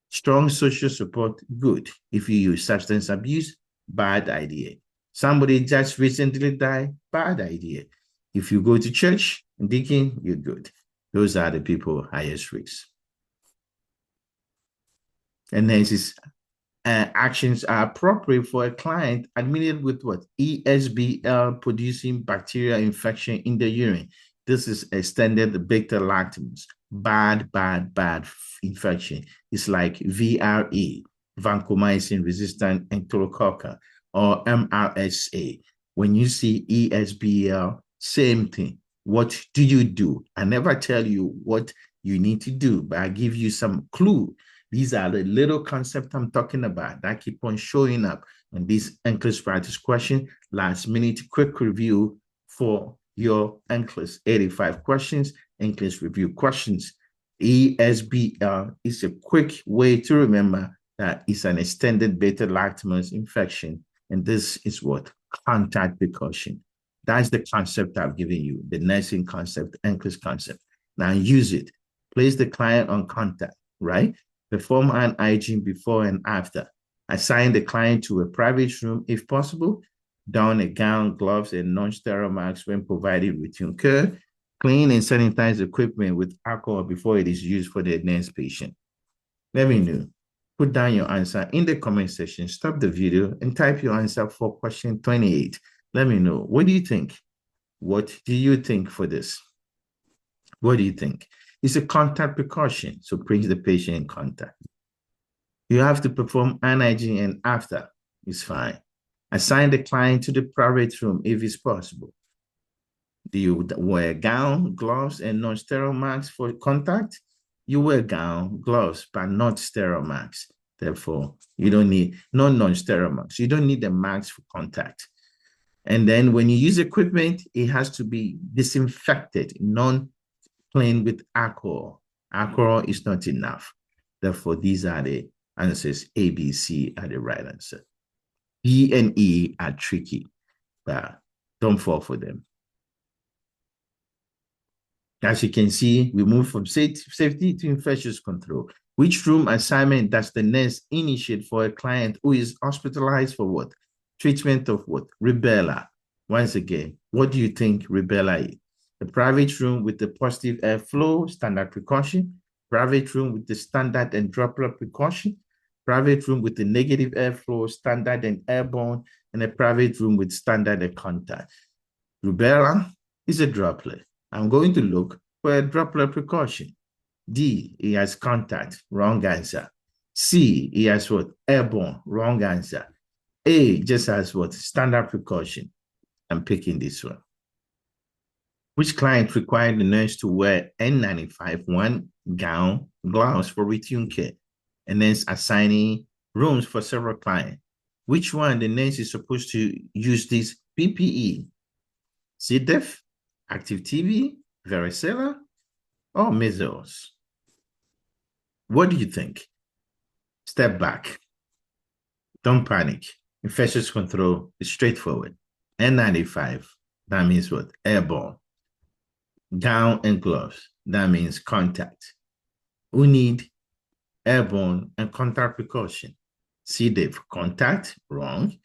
Strong social support, good. If you use substance abuse, bad idea. Somebody just recently died, bad idea. If you go to church, deacon, you're good. Those are the people highest risk. And then this actions are appropriate for a client admitted with what? ESBL producing bacterial infection in the urine. This is extended beta lactams. Bad infection. It's like VRE, vancomycin resistant enterococcal, or MRSA. When you see ESBL, same thing. What do you do? I never tell you what you need to do, but I give you some clue. These are the little concepts I'm talking about that keep on showing up in this NCLEX practice question. Last minute quick review for your NCLEX 85 questions, NCLEX review questions. ESBL is a quick way to remember that it's an extended beta-lactamase infection. And this is what? Contact precaution. That's the concept I've given you, the nursing concept, NCLEX concept. Now use it. Place the client on contact, right? Perform an hygiene before and after. Assign the client to a private room if possible. Don a gown, gloves, and non-sterile masks when provided routine care. Clean and sanitize equipment with alcohol before it is used for the next patient. Let me know. Put down your answer in the comment section. Stop the video and type your answer for question 28. Let me know. What do you think? What do you think for this? What do you think? It's a contact precaution, so bring the patient in contact. You have to perform an hygiene and after. It's fine. Assign the client to the private room if it's possible. Do you wear a gown, gloves, and non-sterile masks for contact? You wear gown, gloves, but not sterile masks. Therefore, you don't need non-sterile masks. You don't need the masks for contact. And then when you use equipment, it has to be disinfected, non-clean with alcohol. Alcohol is not enough. Therefore, these are the answers. A, B, C are the right answer. B and E are tricky, but don't fall for them. As you can see, we move from safety to infectious control. Which room assignment does the nurse initiate for a client who is hospitalized for what? Treatment of what? Rubella. Once again, what do you think rubella is? A private room with the positive airflow, standard precaution. Private room with the standard and droplet precaution. Private room with the negative airflow, standard and airborne, and a private room with standard and contact. Rubella is a droplet. I'm going to look for a droplet precaution. D, he has contact, wrong answer. C, he has what? Airborne, wrong answer. A just has what? Standard precaution. I'm picking this one. Which client required the nurse to wear N95, one gown, gloves for routine care, and then assigning rooms for several clients? Which one the nurse is supposed to use this PPE? C. diff, active TB, varicella, or measles? What do you think? Step back. Don't panic. Infectious control is straightforward. N95, That means what? Airborne. Gown and gloves. That means contact. We need airborne and contact precaution. C. diff, contact, wrong.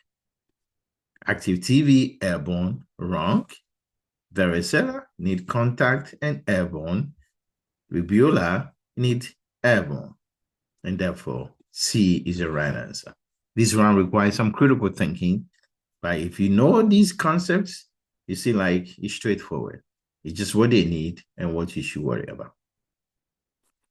Active TB, airborne, wrong. Varicella, need contact and airborne. Rubella, need airborne. And therefore, C is the right answer. This one requires some critical thinking, but if you know these concepts, you see, like, it's straightforward. It's just what they need and what you should worry about.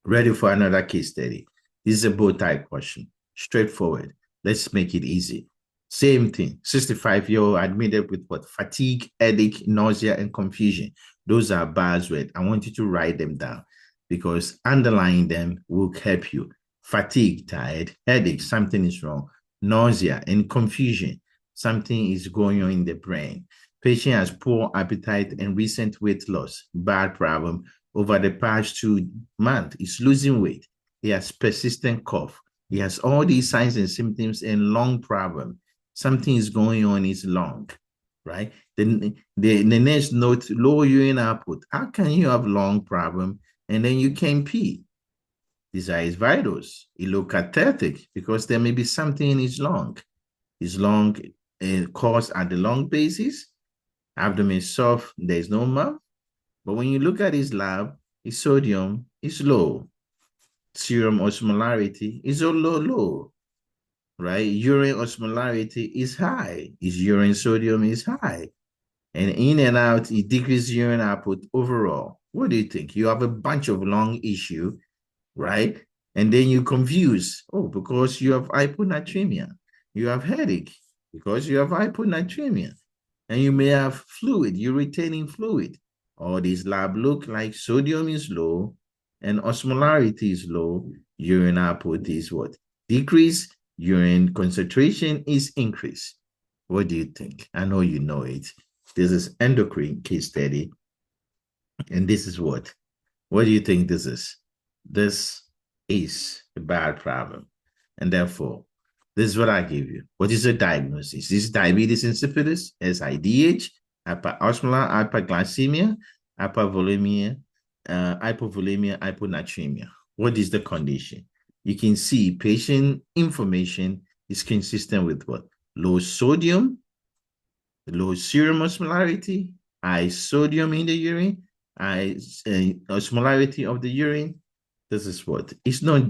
Ready for another case study. This is a bowtie question. Straightforward. Let's make it easy. Same thing. 65-year-old admitted with what? Fatigue, headache, nausea, and confusion. Those are buzzwords. I want you to write them down because underlying them will help you. Fatigue, tired, headache, something is wrong. Nausea and confusion, something is going on in the brain. Patient has poor appetite and recent weight loss. Bad problem. Over the past 2 months, he's losing weight. He has persistent cough. He has all these signs and symptoms and lung problem. Something is going on in his lung, right? The next note, low urine output. How can you have lung problem and then you can't pee? These are his vitals. He look cathetic because there may be something in his lung. His lung caused at the lung basis. Abdomen soft, there's no mouth. But when you look at his lab, his sodium is low. Serum osmolarity is low, right? Urine osmolarity is high. His urine sodium is high. And in and out, it decreases urine output overall. What do you think? You have a bunch of lung issue, right? And then you confuse, because you have hyponatremia. You have headache because you have hyponatremia. And you may have fluid, you're retaining fluid. All these lab look like sodium is low and osmolarity is low. Urine output is what? Decrease. Urine concentration is increased. What do you think? I know you know it. This is endocrine case study. And this is what? What do you think this is? This is a bad problem. And therefore, this is what I give you. What is the diagnosis? This is diabetes insipidus, SIDH, hyperosmolar hyperglycemia, hypovolemia, hyponatremia. What is the condition? You can see patient information is consistent with what? Low sodium, low serum osmolarity, high sodium in the urine, high osmolarity of the urine. This is what? It's not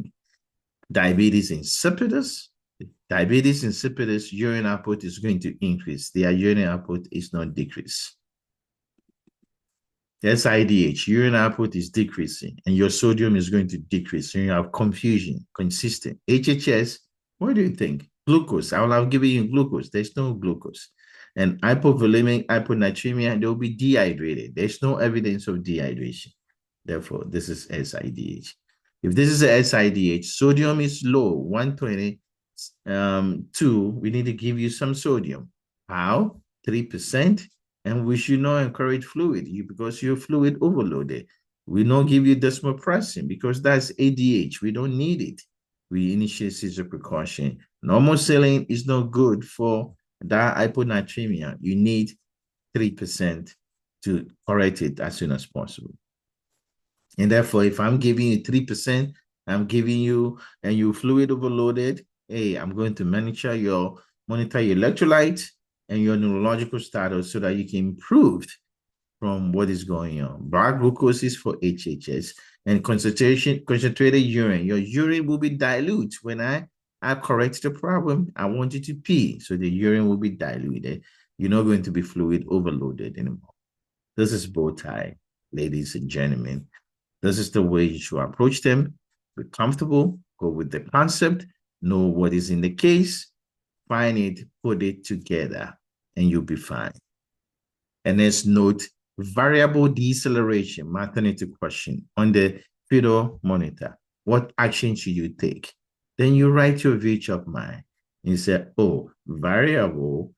diabetes insipidus. Diabetes insipidus, urine output is going to increase. Their urine output is not decrease. SIDH, urine output is decreasing, and your sodium is going to decrease. So you have confusion, consistent. HHS, what do you think? Glucose, I will have given you glucose. There's no glucose. And hypovolemic hyponatremia, they'll be dehydrated. There's no evidence of dehydration. Therefore, this is SIDH. If this is a SIDH, sodium is low, 120. We need to give you some sodium. How? 3%. And we should not encourage fluid because you're fluid overloaded. We don't give you desmopressin because that's ADH. We don't need it. We initiate seizure precaution. Normal saline is not good for that hyponatremia. You need 3% to correct it as soon as possible. And therefore, if I'm giving you 3%, I'm giving you, and you're fluid overloaded, hey, I'm going to monitor your electrolyte and your neurological status so that you can improve from what is going on. Blood glucose is for HHS and concentrated urine. Your urine will be dilute. When I correct the problem, I want you to pee. So the urine will be diluted. You're not going to be fluid overloaded anymore. This is bowtie, ladies and gentlemen. This is the way you should approach them. Be comfortable, go with the concept, know what is in the case, find it, put it together, and you'll be fine. And let's note variable deceleration, maternity question on the fetal monitor. What action should you take? Then you write your VHOP mind. You say, variable,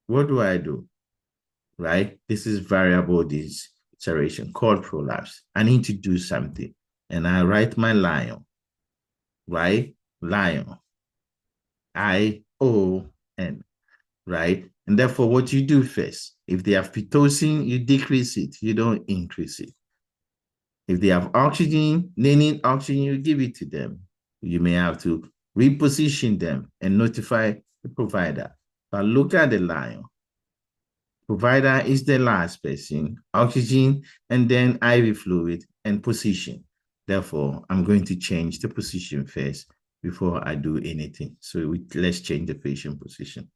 what do I do? Right? This is variable deceleration called prolapse. I need to do something. And I write my lion, right? Lion. ION. right? And therefore, what you do first, if they have Pitocin, you decrease it, you don't increase it. If they have oxygen, they need oxygen, you give it to them. You may have to reposition them and notify the provider. But look at the line. Provider is the last person, oxygen, and then IV fluid and position. Therefore, I'm going to change the position first before I do anything. So let's change the patient position.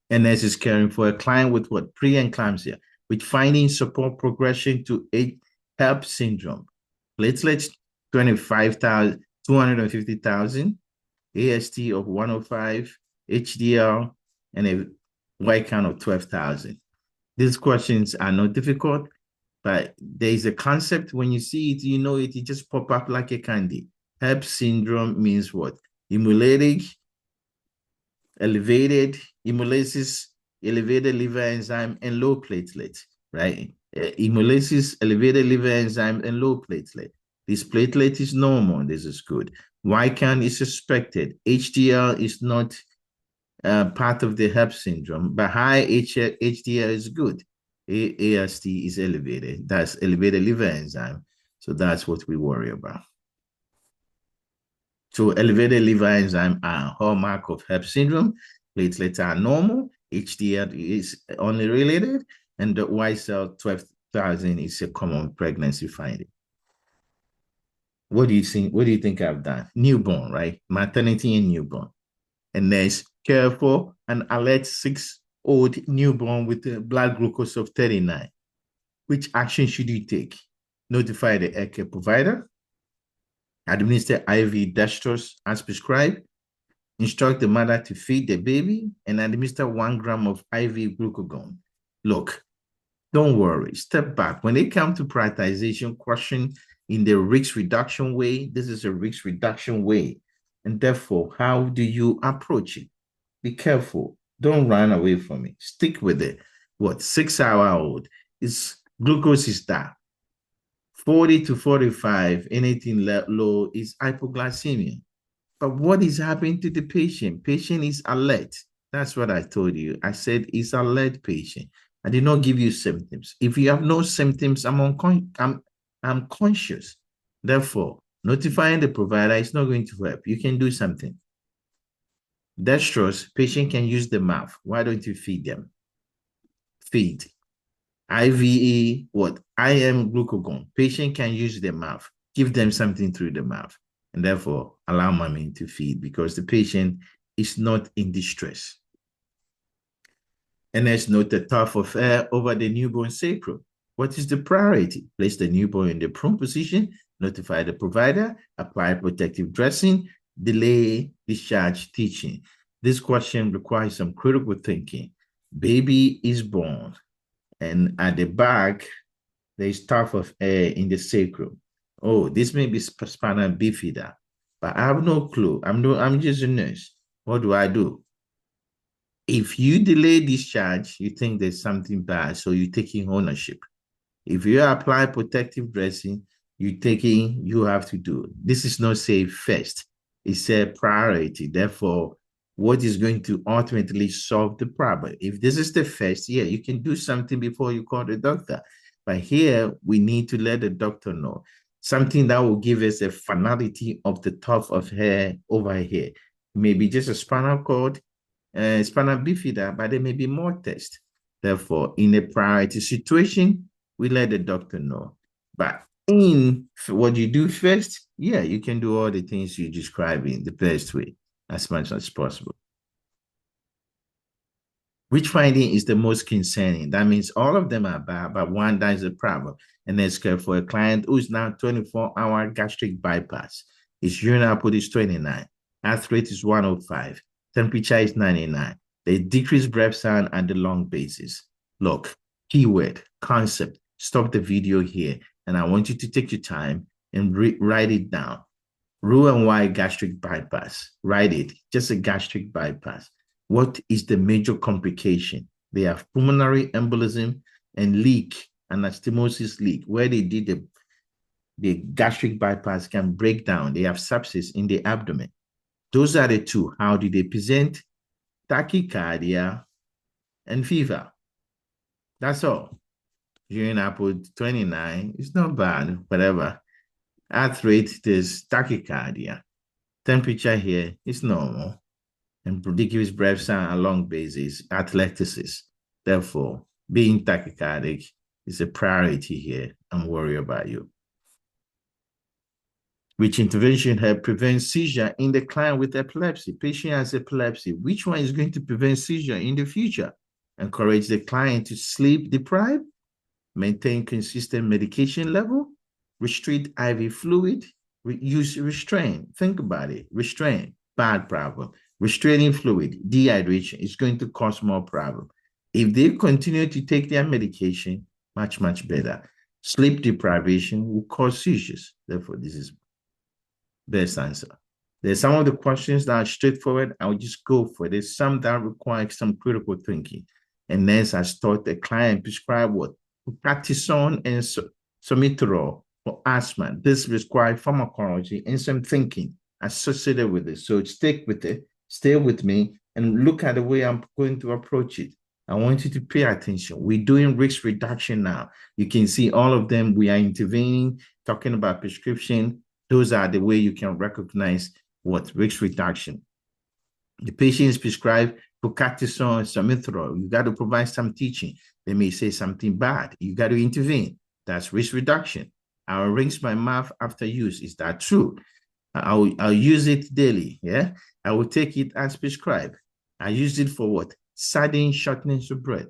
And this is caring for a client with what? Preeclampsia, with finding support progression to HELLP syndrome. Platelets 25,000, 250,000, AST of 105, HDL, and a white count of 12,000. These questions are not difficult, but there's a concept. When you see it, you know it, it just pop up like a candy. HELLP syndrome means what? Hemolytic, elevated hemolysis, elevated liver enzyme, and low platelet, right? Hemolysis, elevated liver enzyme, and low platelet. This platelet is normal. This is good. White count is suspected. HDL is not part of the HELLP syndrome, but high HDL is good. AST is elevated. That's elevated liver enzyme. So that's what we worry about. So elevated liver enzyme are hallmark of HELLP syndrome. Platelets are normal. HDL is only related, and the white cell 12,000 is a common pregnancy finding. What do you think? What do you think I've done? Newborn, right? Maternity and newborn. And there's care for an alert 6-old newborn with a blood glucose of 39. Which action should you take? Notify the healthcare provider, administer IV dextrose as prescribed, instruct the mother to feed the baby, and administer 1 gram of IV glucagon. Look, don't worry, step back. When they come to prioritization question in the risk reduction way, this is a risk reduction way. And therefore, how do you approach it? Be careful. Don't run away from it. Stick with it. What, 6-hour-old? Glucose is that. 40 to 45, anything low is hypoglycemia. But what is happening to the patient? Patient is alert. That's what I told you. I said it's alert patient. I did not give you symptoms. If you have no symptoms, I'm conscious. Therefore, notifying the provider is not going to help. You can do something. Dextrose, patient can use the mouth. Why don't you feed them? Feed. IVE, what? IM glucagon. Patient can use the mouth. Give them something through the mouth. And therefore, allow mommy to feed because the patient is not in distress. And let's note the tuft of hair over the newborn sacrum. What is the priority? Place the newborn in the prone position, notify the provider, apply protective dressing, delay discharge teaching. This question requires some critical thinking. Baby is born, and at the back, there's tuft of hair in the sacrum. Oh, this may be spinal bifida, but I have no clue. I'm just a nurse. What do I do? If you delay discharge, you think there's something bad, so you're taking ownership. If you apply protective dressing, you have to do it. This is not say first. It's a priority. Therefore, what is going to ultimately solve the problem? If this is the first, yeah, you can do something before you call the doctor. But here, we need to let the doctor know something that will give us a finality of the tuft of hair over here. Maybe just a spinal cord, spinal bifida, but there may be more tests. Therefore, in a priority situation, we let the doctor know. But in what you do first, yeah, you can do all the things you describe in the best way as much as possible. Which finding is the most concerning? That means all of them are bad, but one that is a problem. And let's care for a client who's now 24-hour gastric bypass. His urine output is 29. Heart rate is 105. Temperature is 99. They decrease breath sound at the lung basis. Look, keyword, concept. Stop the video here. And I want you to take your time and write it down. Roux-en-Y gastric bypass. Write it. Just a gastric bypass. What is the major complication? They have pulmonary embolism and leak, anastomosis leak, where they did the gastric bypass can break down. They have sepsis in the abdomen. Those are the two. How do they present? tachycardia, and fever. That's all. Urine output 29. It's not bad, whatever. Heart rate is tachycardia. Temperature here is normal. And ridiculous breath sound along basis, athleticis. Therefore, being tachycardic is a priority here. I'm worried about you. Which intervention help prevent seizure in the client with epilepsy? Patient has epilepsy. Which one is going to prevent seizure in the future? Encourage the client to sleep deprive, maintain consistent medication level, restrict IV fluid, use restraint. Think about it. Restraint, bad problem. Restraining fluid, dehydration is going to cause more problem. If they continue to take their medication, much, much better. Sleep deprivation will cause seizures. Therefore, this is best answer. There's some of the questions that are straightforward. I'll just go for it. There's some that require some critical thinking. And then I start the client prescribe what? Practicon and somitrol for asthma. This requires pharmacology and some thinking associated with it. So stick with it, stay with me, and look at the way I'm going to approach it. I want you to pay attention. We're doing risk reduction now. You can see all of them. We are intervening, talking about prescription. Those are the way you can recognize what risk reduction. The patient is prescribed Practicon and somitrol. You got to provide some teaching. They may say something bad. You got to intervene. That's risk reduction. I'll rinse my mouth after use. Is that true? I'll use it daily. Yeah. I will take it as prescribed. I use it for what? Sudden shortness of breath.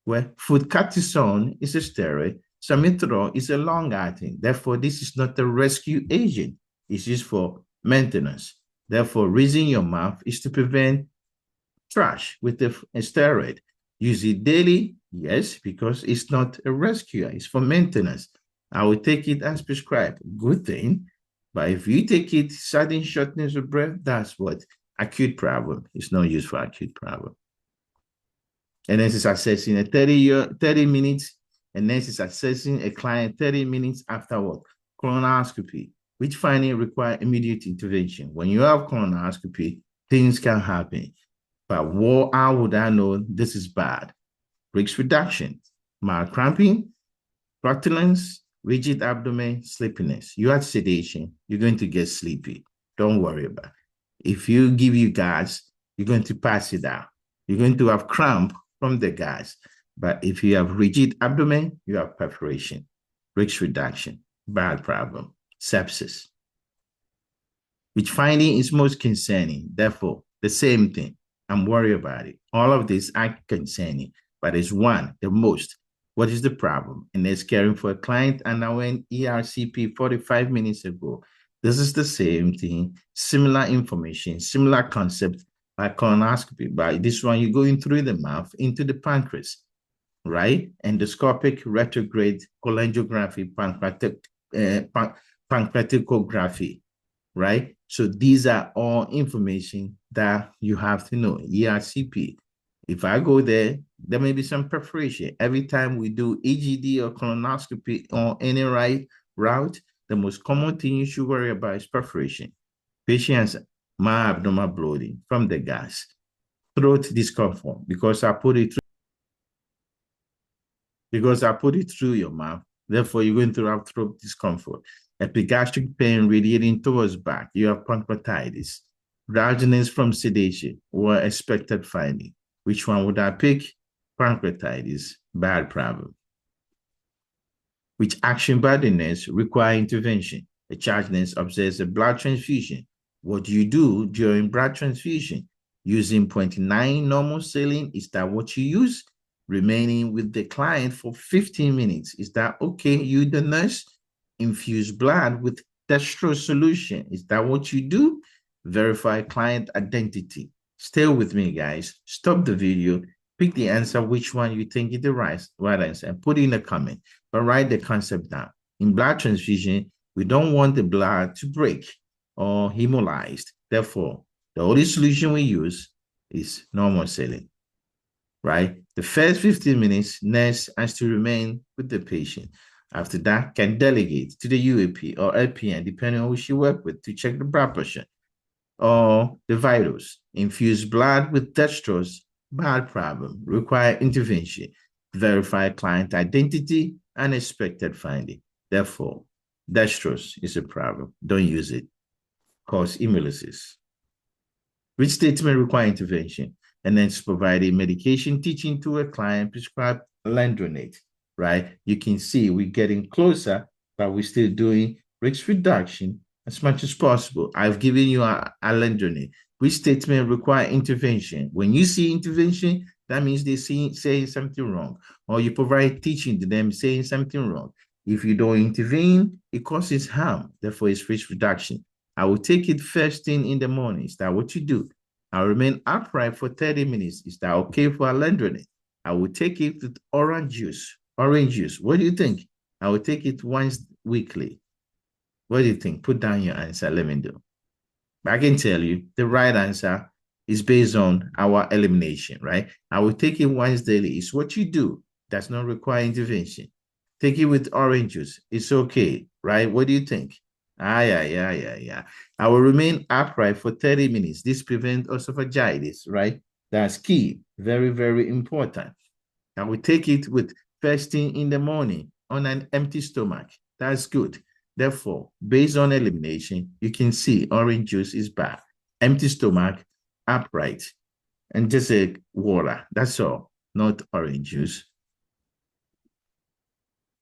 Well, Practicon is a steroid. Somitrol is a long-acting. Therefore, this is not a rescue agent. It's used for maintenance. Therefore, rinsing your mouth is to prevent trash with a steroid. Use it daily, yes, because it's not a rescue. It's for maintenance. I will take it as prescribed. Good thing. But if you take it, sudden shortness of breath, that's what? Acute problem. It's not used for acute problem. And this is assessing a 30 minutes, and this is assessing a client 30 minutes after what? Colonoscopy, which finding require immediate intervention. When you have colonoscopy, things can happen. But how would I know this is bad? Risk reduction, mild cramping, flatulence, rigid abdomen, sleepiness. You have sedation, you're going to get sleepy. Don't worry about it. If you give you gas, you're going to pass it out. You're going to have cramp from the gas. But if you have rigid abdomen, you have perforation. Risk reduction, bad problem. Sepsis. Which finding is most concerning? Therefore, the same thing. I'm worried about it. All of this are concerning, but it's one, the most. What is the problem? And it's caring for a client, and I went ERCP 45 minutes ago. This is the same thing, similar information, similar concept like colonoscopy. By this one, you're going through the mouth into the pancreas, right? Endoscopic retrograde cholangiography, pancreatography, right? So these are all information that you have to know. ERCP. If I go there, there may be some perforation. Every time we do EGD or colonoscopy on any route, the most common thing you should worry about is perforation. Patients, mild abdominal bloating from the gas, throat discomfort because I put it through your mouth. Therefore, you're going to have throat discomfort. Epigastric pain radiating towards back. You have pancreatitis. Drowsiness from sedation or expected finding. Which one would I pick? Pancreatitis, bad problem. Which action badness require intervention? A charge nurse observes a blood transfusion. What do you do during blood transfusion? Using 0.9 normal saline, is that what you use? Remaining with the client for 15 minutes. Is that okay? You, the nurse, infuse blood with dextrose solution. Is that what you do? Verify client identity. Stay with me, guys. Stop the video. Pick the answer, which one you think is the right answer, and put it in a comment. But write the concept down. In blood transfusion, we don't want the blood to break or hemolyzed. Therefore, the only solution we use is normal saline, right? The first 15 minutes, nurse has to remain with the patient. After that, can delegate to the UAP or LPN, depending on who she work with, to check the blood pressure. or the vitals. Infuse blood with dextrose, bad problem, require intervention, verify client identity and expected finding. Therefore, dextrose is a problem. Don't use it. Cause hemolysis. Which statement require intervention? And then provide a medication teaching to a client prescribed alendronate, right? You can see we're getting closer, but we're still doing risk reduction as much as possible. I've given you a alendronate. Which statement require intervention? When you see intervention, that means they're saying something wrong, or you provide teaching to them saying something wrong. If you don't intervene, it causes harm. Therefore, it's risk reduction. I will take it first thing in the morning. Is that what you do? I'll remain upright for 30 minutes. Is that okay for alendronate? I will take it with orange juice. Orange juice. What do you think? I will take it once weekly. What do you think? Put down your answer. Let me know. But I can tell you the right answer is based on our elimination, right? I will take it once daily. It's what you do. Does not require intervention. Take it with orange juice. It's okay, right? What do you think? Yeah. I will remain upright for 30 minutes. This prevents esophagitis, right? That's key. Very, very important. I will take it with first thing in the morning on an empty stomach. That's good. Therefore, based on elimination, you can see orange juice is bad. Empty stomach, upright, and just a water. That's all, not orange juice.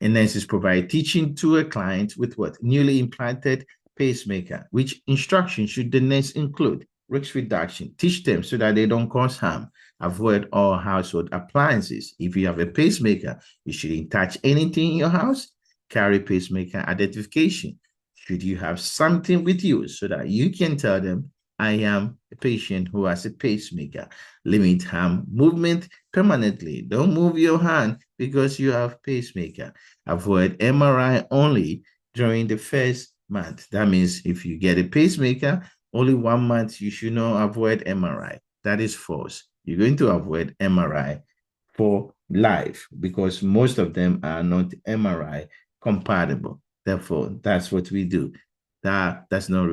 And nurses provide teaching to a client with what? Newly implanted pacemaker. Which instruction should the nurse include? Risk reduction. Teach them so that they don't cause harm. Avoid all household appliances. If you have a pacemaker, you shouldn't touch anything in your house. Carry pacemaker identification. Should you have something with you so that you can tell them, I am a patient who has a pacemaker. Limit hand movement permanently. Don't move your hand because you have pacemaker. Avoid MRI only during the first month. That means if you get a pacemaker, only 1 month, you should not avoid MRI. That is false. You're going to avoid MRI for life because most of them are not MRI compatible. Therefore, that's what we do. That's not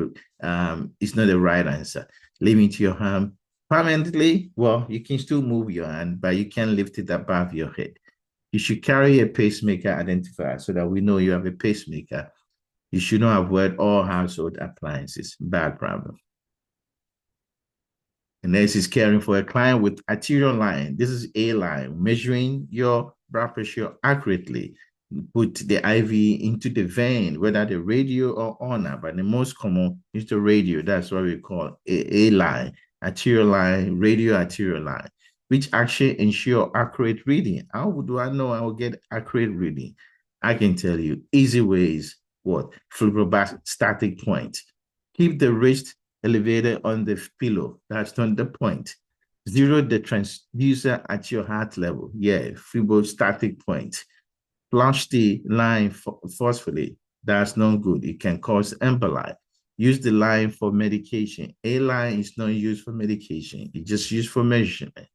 it's not the right answer. Limit your hand permanently. Well, you can still move your hand, but you can't lift it above your head. You should carry a pacemaker identifier so that we know you have a pacemaker. You should not avoid all household appliances. Bad problem. And this is caring for a client with arterial line. This is a line, measuring your blood pressure accurately. Put the IV into the vein, whether the radio or ulnar, but the most common is the radio. That's what we call a line, arterial line, radio arterial line, which actually ensure accurate reading. How do I know I will get accurate reading? I can tell you easy ways. What? Fibrostatic point. Keep the wrist elevated on the pillow. That's not the point. Zero the transducer at your heart level. Yeah, fibrostatic point. Flush the line forcefully. That's not good. It can cause emboli. Use the line for medication. A line is not used for medication. It's just used for measurement.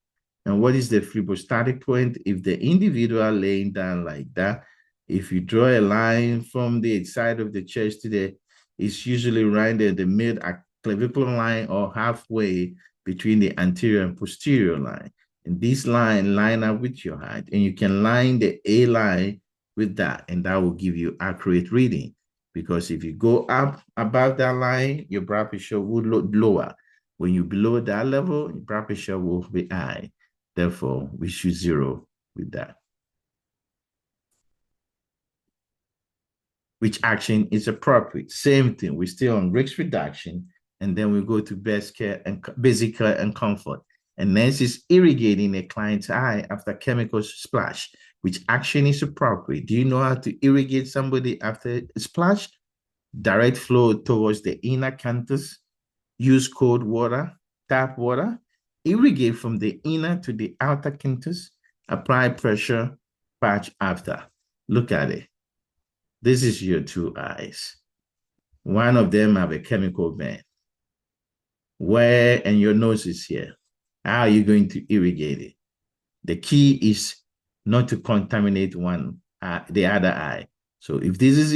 And what is the fibrostatic point? If the individual laying down like that, if you draw a line from the side of the chest to the, it's usually right there, the mid clavicular line or halfway between the anterior and posterior line. And this line up with your heart, and you can line the A line with that, and that will give you accurate reading. Because if you go up above that line, your blood pressure would look lower. When you below that level, your blood pressure will be high. Therefore, we should zero with that. Which action is appropriate? Same thing. We're still on risk reduction, and then we go to best care and basic care and comfort. And next is irrigating a client's eye after chemical splash. Which action is appropriate? Do you know how to irrigate somebody after a splash? Direct flow towards the inner canthus. Use cold water, tap water. Irrigate from the inner to the outer canthus. Apply pressure, patch after. Look at it. This is your two eyes. One of them have a chemical band. Where, and your nose is here. How are you going to irrigate it? The key is not to contaminate the other eye. So if this is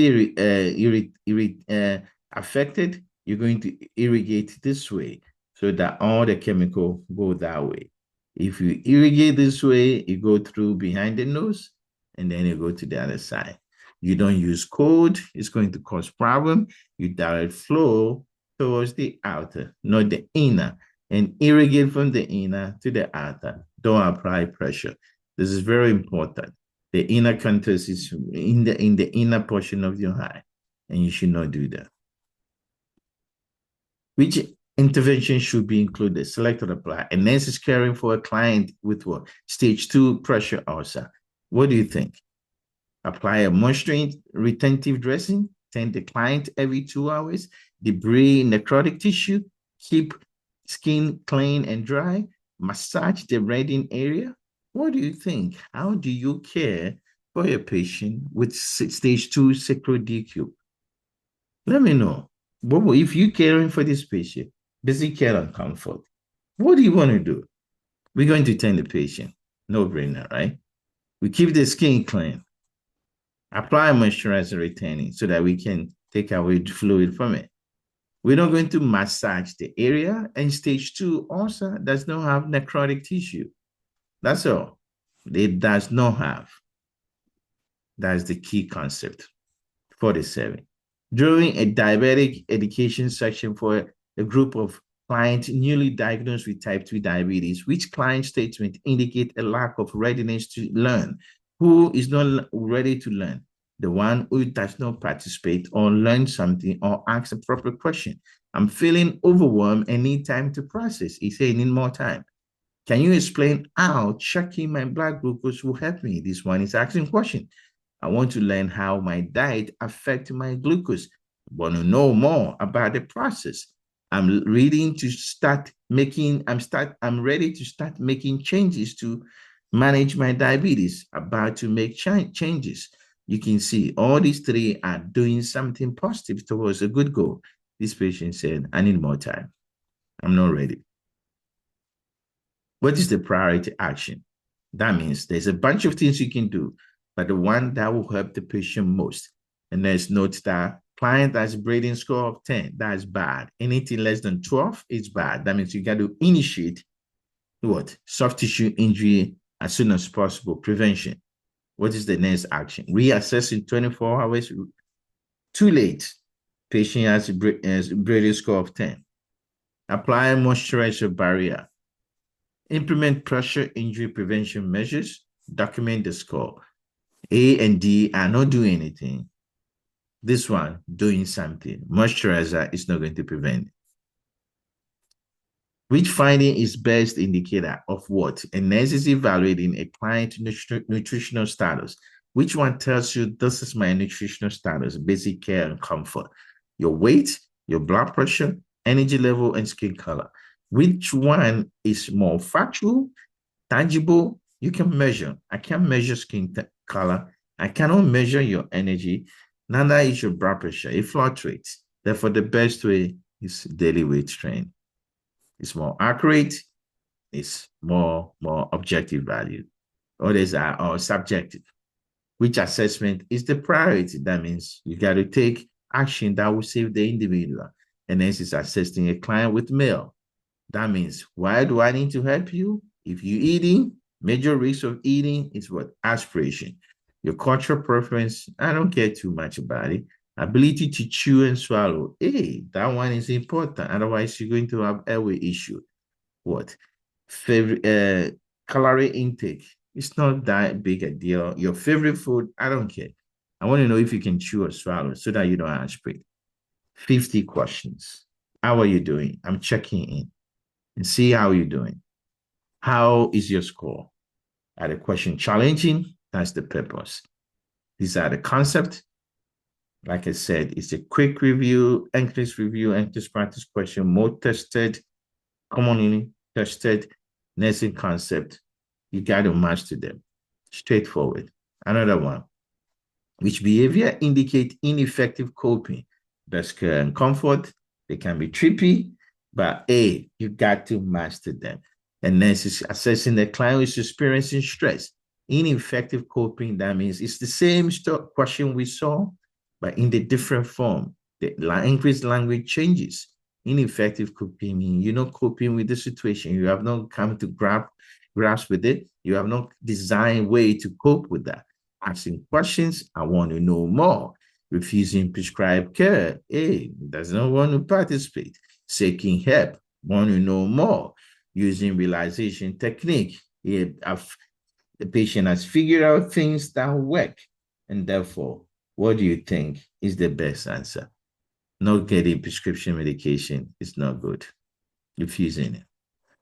affected, you're going to irrigate this way so that all the chemical go that way. If you irrigate this way, you go through behind the nose, and then you go to the other side. You don't use cold, it's going to cause problem. You direct flow towards the outer, not the inner, and irrigate from the inner to the outer. Don't apply pressure. This is very important. The inner contours is in the inner portion of your eye, and you should not do that. Which intervention should be included? Select or apply. A nurse is caring for a client with what? Stage 2 pressure ulcer. What do you think? Apply a moisturizing retentive dressing, tend the client every 2 hours, debride necrotic tissue, keep skin clean and dry, massage the reddened area. What do you think? How do you care for a patient with stage 2 sacral DQ? Let me know. If you're caring for this patient, basic care and comfort, what do you want to do? We're going to tend the patient. No brainer, right? We keep the skin clean. Apply moisturizer retaining so that we can take away the fluid from it. We're not going to massage the area, and stage 2 ulcer does not have necrotic tissue. That's all. It does not have. That's the key concept. 47. During a diabetic education section for a group of clients newly diagnosed with type 2 diabetes, which client statement indicate a lack of readiness to learn? Who is not ready to learn? The one who does not participate or learn something or ask a proper question. I'm feeling overwhelmed and need time to process. He said, need more time. Can you explain how checking my blood glucose will help me? This one is asking question. I want to learn how my diet affects my glucose. I want to know more about the process. I'm ready to start making changes to manage my diabetes, about to make changes. You can see all these three are doing something positive towards a good goal. This patient said, I need more time. I'm not ready. What is the priority action? That means there's a bunch of things you can do, but the one that will help the patient most. And there's note that client has breathing score of 10, that's bad. Anything less than 12 is bad. That means you got to initiate what? Soft tissue injury as soon as possible, prevention. What is the next action? Reassess in 24 hours. Too late. Patient has a breathing score of 10. Apply a moisturizer barrier. Implement pressure injury prevention measures. Document the score. A and D are not doing anything. This one doing something. Moisturizer is not going to prevent it. Which finding is best indicator of what? A nurse is evaluating a client nutritional status. Which one tells you this is my nutritional status, basic care and comfort? Your weight, your blood pressure, energy level, and skin color. Which one is more factual, tangible? You can measure. I can measure skin color. I cannot measure your energy. Neither is your blood pressure. It fluctuates. Therefore, the best way is daily weight training. It's more accurate. It's more objective value. Others are all subjective. Which assessment is the priority? That means you got to take action that will save the individual. And this is assessing a client with meal. That means, why do I need to help you? If you're eating, major risk of eating is what? Aspiration. Your cultural preference, I don't care too much about it. Ability to chew and swallow. Hey, that one is important. Otherwise, you're going to have airway issue. What? Favorite calorie intake. It's not that big a deal. Your favorite food, I don't care. I want to know if you can chew or swallow so that you don't aspirate. 50 questions. How are you doing? I'm checking in and see how you're doing. How is your score? Are the question challenging? That's the purpose. These are the concepts. Like I said, it's a quick review, NCLEX practice question, more tested, commonly tested, nursing concept. You got to match to them. Straightforward. Another one. Which behavior indicate ineffective coping? That's care and comfort. They can be trippy, but you got to master them. And next is assessing the client who is experiencing stress. Ineffective coping, that means it's the same question we saw, but in the different form. The increased language changes. Ineffective coping, you're not coping with the situation. You have not come to grasp with it. You have not designed a way to cope with that. Asking questions, I want to know more. Refusing prescribed care, hey, does not want to participate. Seeking help, want to know more. Using realization technique, the patient has figured out things that work. And therefore, what do you think is the best answer? Not getting prescription medication is not good. Refusing it.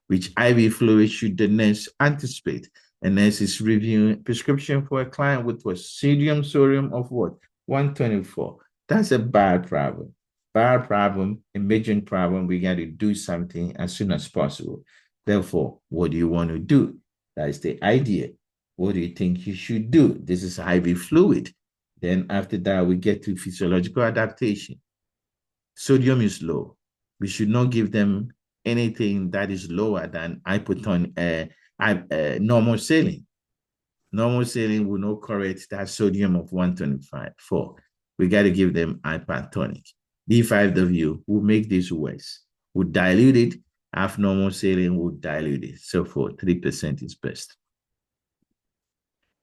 Which IV fluid should the nurse anticipate? A nurse is reviewing prescription for a client with what? Sodium of what? 124. That's a bad problem. Bad problem, emergent problem. We got to do something as soon as possible. Therefore, what do you want to do? That is the idea. What do you think you should do? This is IV fluid. Then after that, we get to physiological adaptation. Sodium is low. We should not give them anything that is lower than normal saline. Normal saline will not correct that sodium of 125. 4. We got to give them hypertonic. D5W will make this worse. Will dilute it. Half normal saline will dilute it. So for 3% is best.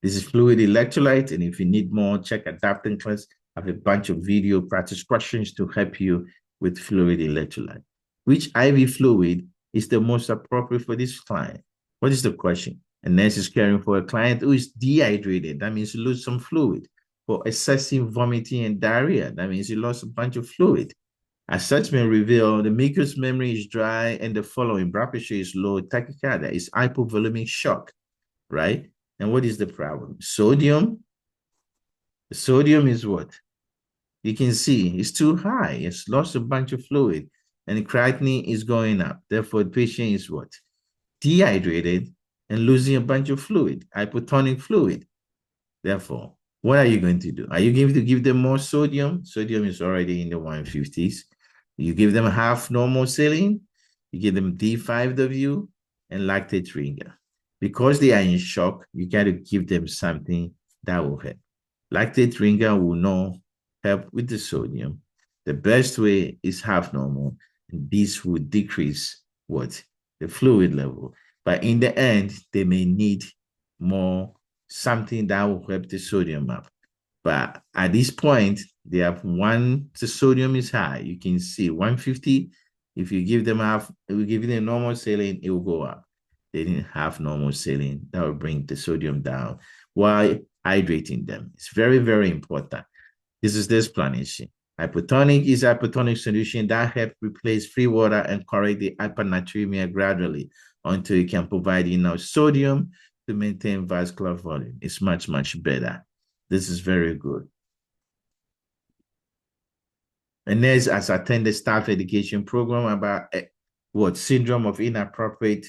This is fluid electrolyte, and if you need more, check adapting class. I have a bunch of video practice questions to help you with fluid electrolyte. Which IV fluid is the most appropriate for this client? What is the question? A nurse is caring for a client who is dehydrated. That means you lose some fluid. For excessive vomiting and diarrhea, that means you lost a bunch of fluid. Assessment reveal the mucous memory is dry and the following: blood pressure is low, tachycardia is hypovolemic shock, right? And what is the problem? Sodium. Sodium is what? You can see it's too high. It's lost a bunch of fluid, and the creatinine is going up. Therefore, the patient is what? Dehydrated and losing a bunch of fluid, hypotonic fluid. Therefore, what are you going to do? Are you going to give them more sodium? Sodium is already in the 150s. You give them half normal saline. You give them D5W and lactate ringer. Because they are in shock, you got to give them something that will help. Lactate ringer will not help with the sodium. The best way is half normal, and this will decrease what? The fluid level. But in the end, they may need more, something that will help the sodium up. But at this point, they have the sodium is high. You can see 150. If you give them half, we give them normal saline, it will go up. They didn't have normal saline. That will bring the sodium down while hydrating them. It's very, very important. This is the explanation. Hypotonic is a hypotonic solution that helps replace free water and correct the hypernatremia gradually until you can provide enough sodium to maintain vascular volume. It's much, much better. This is very good. A nurse has attended staff education program about what? Syndrome of inappropriate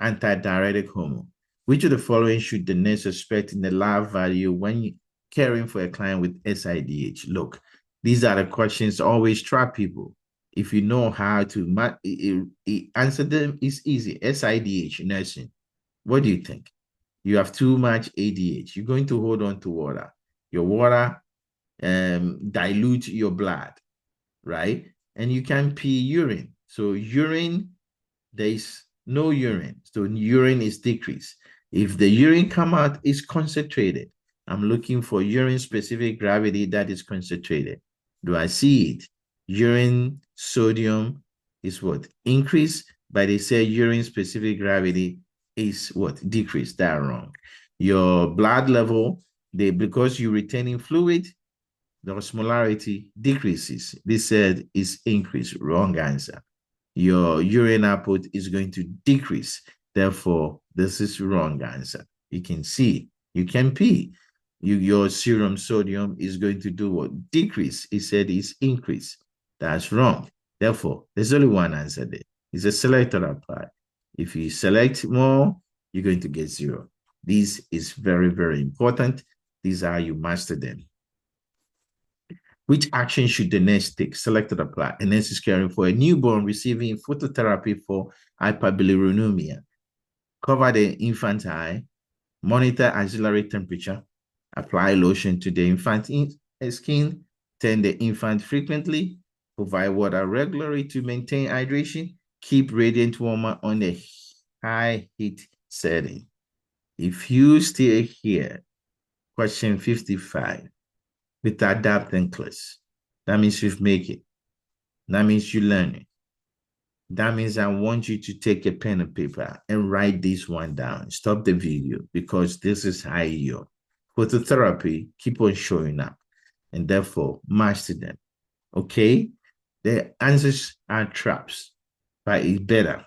antidiuretic hormone. Which of the following should the nurse expect in the lab value when caring for a client with SIADH? Look, these are the questions always trap people. If you know how to answer them, it's easy. SIADH, nursing. What do you think? You have too much ADH. You're going to hold on to water. Your water dilute your blood, right? And you can pee urine. So urine, there is no urine. So urine is decreased. If the urine come out, it's concentrated. I'm looking for urine-specific gravity that is concentrated. Do I see it? Urine sodium is what? Increase, but they say urine-specific gravity is what? Decrease. That's wrong. Your blood level, because you're retaining fluid, the osmolarity decreases. This said is increase. Wrong answer. Your urine output is going to decrease. Therefore, this is wrong answer. You can see, you can pee. Your serum sodium is going to do what? Decrease. It said it's increase. That's wrong. Therefore, there's only one answer there. It's a selector apply. If you select more, you're going to get 0. This is very, very important. These are how you master them. Which action should the nurse take? Selected apply. A nurse is caring for a newborn receiving phototherapy for hyperbilirubinemia. Cover the infant eye. Monitor axillary temperature. Apply lotion to the infant skin. Tend the infant frequently. Provide water regularly to maintain hydration. Keep radiant warmer on a high heat setting. If you stay here, question 55, with adapt NCLEX, that means you've made it. That means you learn it. That means I want you to take a pen and paper and write this one down. Stop the video because this is high yield. Phototherapy keep on showing up and therefore master them. Okay? The answers are traps, but it's better.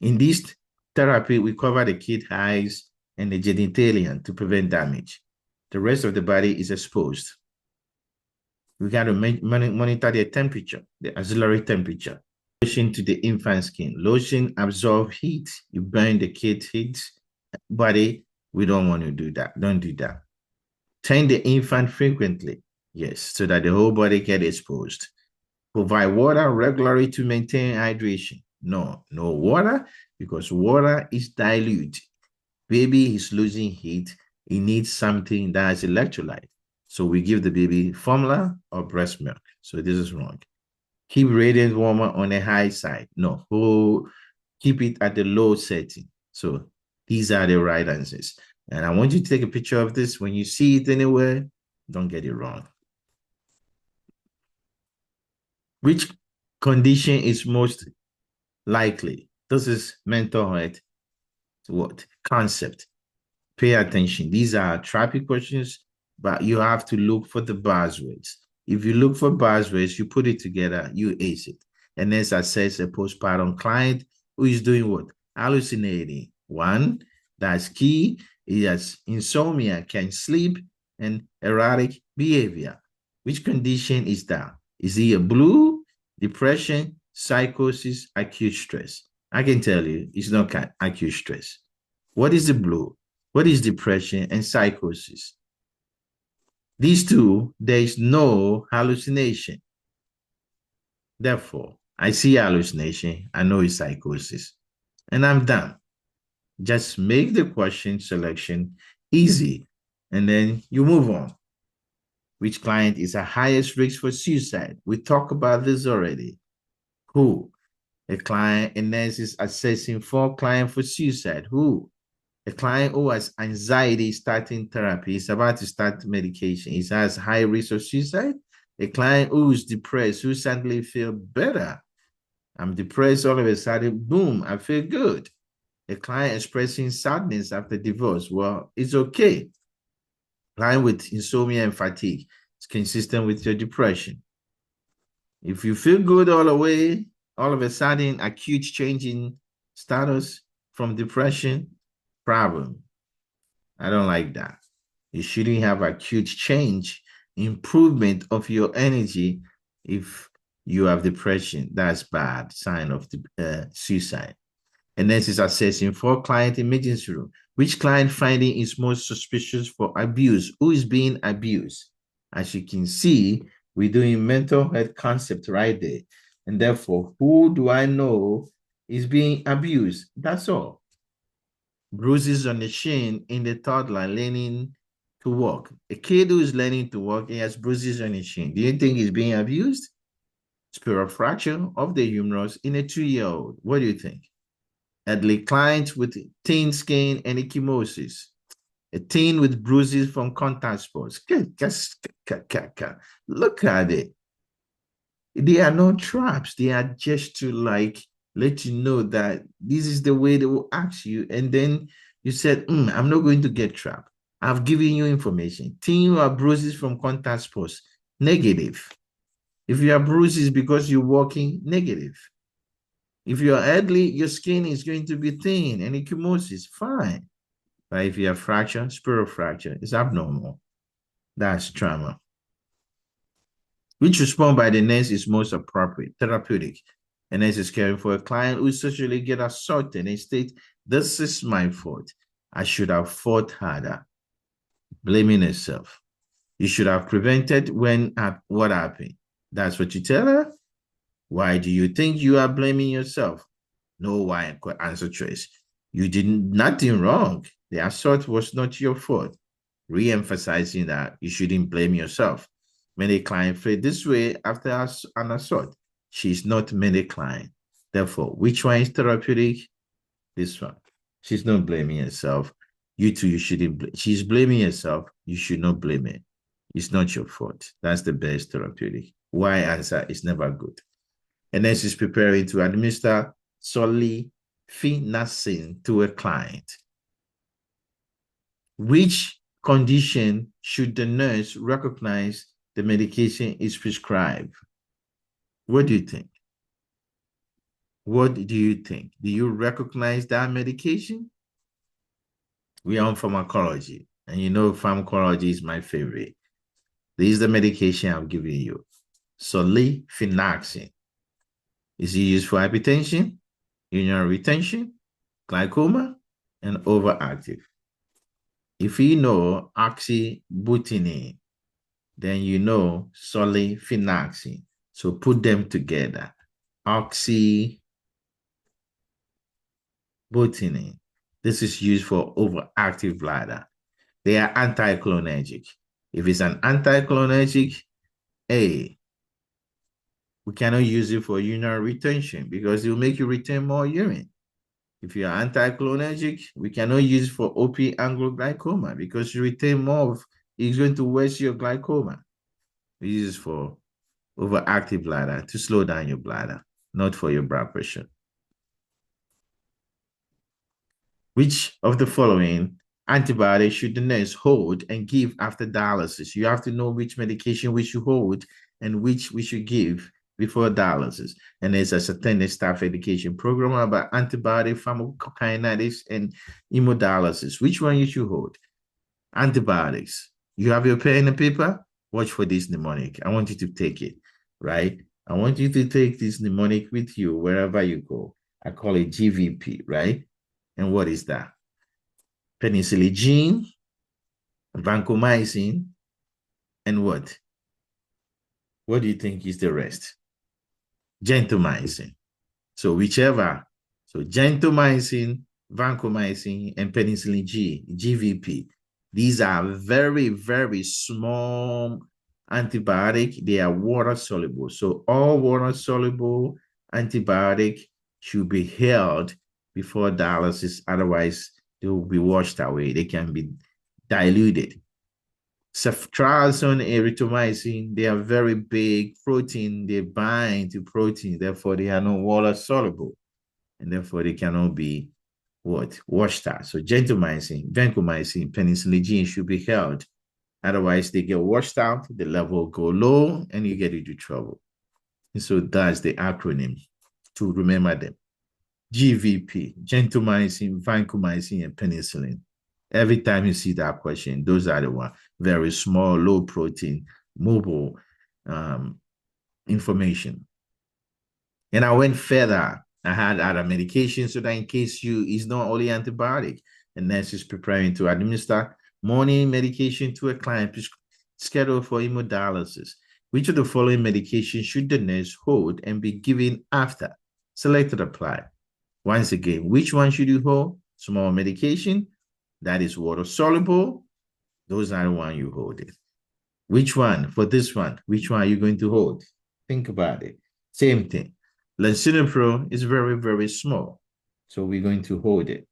In this therapy, we cover the kid eyes and the genitalium to prevent damage. The rest of the body is exposed. We got to monitor the temperature, the auxiliary temperature. Lotion to the infant skin. Lotion absorbs heat. You burn the kid's heat body. We don't want to do that. Don't do that. Turn the infant frequently. Yes, so that the whole body gets exposed. Provide water regularly to maintain hydration. No water because water is dilute. Baby is losing heat. He needs something that has electrolyte. So we give the baby formula or breast milk. So this is wrong. Keep radiant warmer on the high side. No, keep it at the low setting. So these are the right answers. And I want you to take a picture of this. When you see it anywhere, don't get it wrong. Which condition is most likely? This is mental health. What? Concept. Pay attention. These are traffic questions, but you have to look for the buzzwords. If you look for buzzwords, you put it together, you ace it. And then assess a postpartum client who is doing what? Hallucinating. One, that's key. He has insomnia, can't sleep, and erratic behavior. Which condition is that? Is he a blue, depression, psychosis, acute stress? I can tell you, it's not acute stress. What is the blue? What is depression and psychosis? These two, there is no hallucination. Therefore, I see hallucination, I know it's psychosis, and I'm done. Just make the question selection easy, and then you move on. Which client is at highest risk for suicide? We talked about this already. Who? A client, a nurse is assessing for client for suicide. Who? A client who has anxiety starting therapy is about to start medication. He has high risk of suicide. A client who is depressed, who suddenly feel better. I'm depressed, all of a sudden, boom, I feel good. A client expressing sadness after divorce. Well, it's okay. Client with insomnia and fatigue. It's consistent with your depression. If you feel good all the way, all of a sudden, acute change in status from depression, problem. I don't like that. You shouldn't have acute change, improvement of your energy if you have depression. That's bad sign of suicide. And then it's assessing for client emergency room. Which client finding is most suspicious for abuse? Who is being abused? As you can see, we're doing mental health concept right there. And therefore, who do I know is being abused? That's all. Bruises on the shin in the toddler learning to walk. A kid who is learning to walk, he has bruises on his shin. Do you think he's being abused? Spiral fracture of the humerus in a 2-year-old. What do you think? Elderly clients with thin skin and ecchymosis. A teen with bruises from contact sports. Look at it. They are not traps. They are just to let you know that this is the way they will ask you. And then you said, I'm not going to get trapped. I've given you information. Teen who are bruises from contact sports, negative. If you have bruises because you're walking, negative. If you're elderly, your skin is going to be thin and ecchymosis, fine. But if you have fracture, spiral fracture, it's abnormal. That's trauma. Which response by the nurse is most appropriate? Therapeutic. A nurse is caring for a client who socially get assaulted and state, this is my fault. I should have fought harder. Blaming herself. You should have prevented what happened. That's what you tell her? Why do you think you are blaming yourself? No why answer choice. You did nothing wrong. The assault was not your fault. Re-emphasizing that you shouldn't blame yourself. Medicline failed this way after an assault. She's not medicline. Therefore, which one is therapeutic? This one. She's not blaming herself. You too, you shouldn't blame. She's blaming herself. You should not blame it. It's not your fault. That's the best therapeutic. Why answer is never good. And then she's preparing to administer sulfasalazine to a client. Which condition should the nurse recognize the medication is prescribed? What do you think? What do you think? Do you recognize that medication? We are on pharmacology, and you know pharmacology is my favorite. This is the medication I'm giving you. Sulfasalazine. Is it used for hypertension, urinary retention, glaucoma, and overactive? If you know oxybutynin, then you know sulfasalazine. So put them together. Oxybutynin. This is used for overactive bladder. They are anticholinergic. If it's an anticholinergic, we cannot use it for urinary retention because it will make you retain more urine. If you are anticholinergic, we cannot use it for OP angioglaucoma because you retain more of, it's going to worsen your glaucoma. We use it for overactive bladder to slow down your bladder, not for your blood pressure. Which of the following antibiotics should the nurse hold and give after dialysis? You have to know which medication we should hold and which we should give before dialysis. And there's a certain staff education program about antibiotic pharmacokinetics and hemodialysis. Which one you should hold? Antibiotics. You have your pen and paper? Watch for this mnemonic. I want you to take it, right? I want you to take this mnemonic with you wherever you go. I call it GVP, right? And what is that? Penicillin G, vancomycin, and what? What do you think is the rest? Gentamicin. So whichever. So gentamicin, vancomycin, and penicillin G, GVP. These are very, very small antibiotic. They are water soluble. So all water soluble antibiotic should be held before dialysis. Otherwise, they will be washed away. They can be diluted. Ceftriaxone, erythromycin, they are very big protein. They bind to protein. Therefore, they are not water soluble. And therefore, they cannot be washed out. So gentamicin, vancomycin, penicillin G should be held. Otherwise, they get washed out, the level will go low, and you get into trouble. And so that's the acronym to remember them. GVP, gentamicin, vancomycin, and penicillin. Every time you see that question, those are the one. Very small, low protein, mobile information. And I went further. I had other medications so that in case it's not only antibiotic, the nurse is preparing to administer morning medication to a client scheduled for hemodialysis. Which of the following medications should the nurse hold and be given after? Select and apply. Once again, which one should you hold? Small medication, that is water soluble. Those are the one you hold it. Which one for this one? Which one are you going to hold? Think about it. Same thing. Lisinopril is very, very small. So we're going to hold it.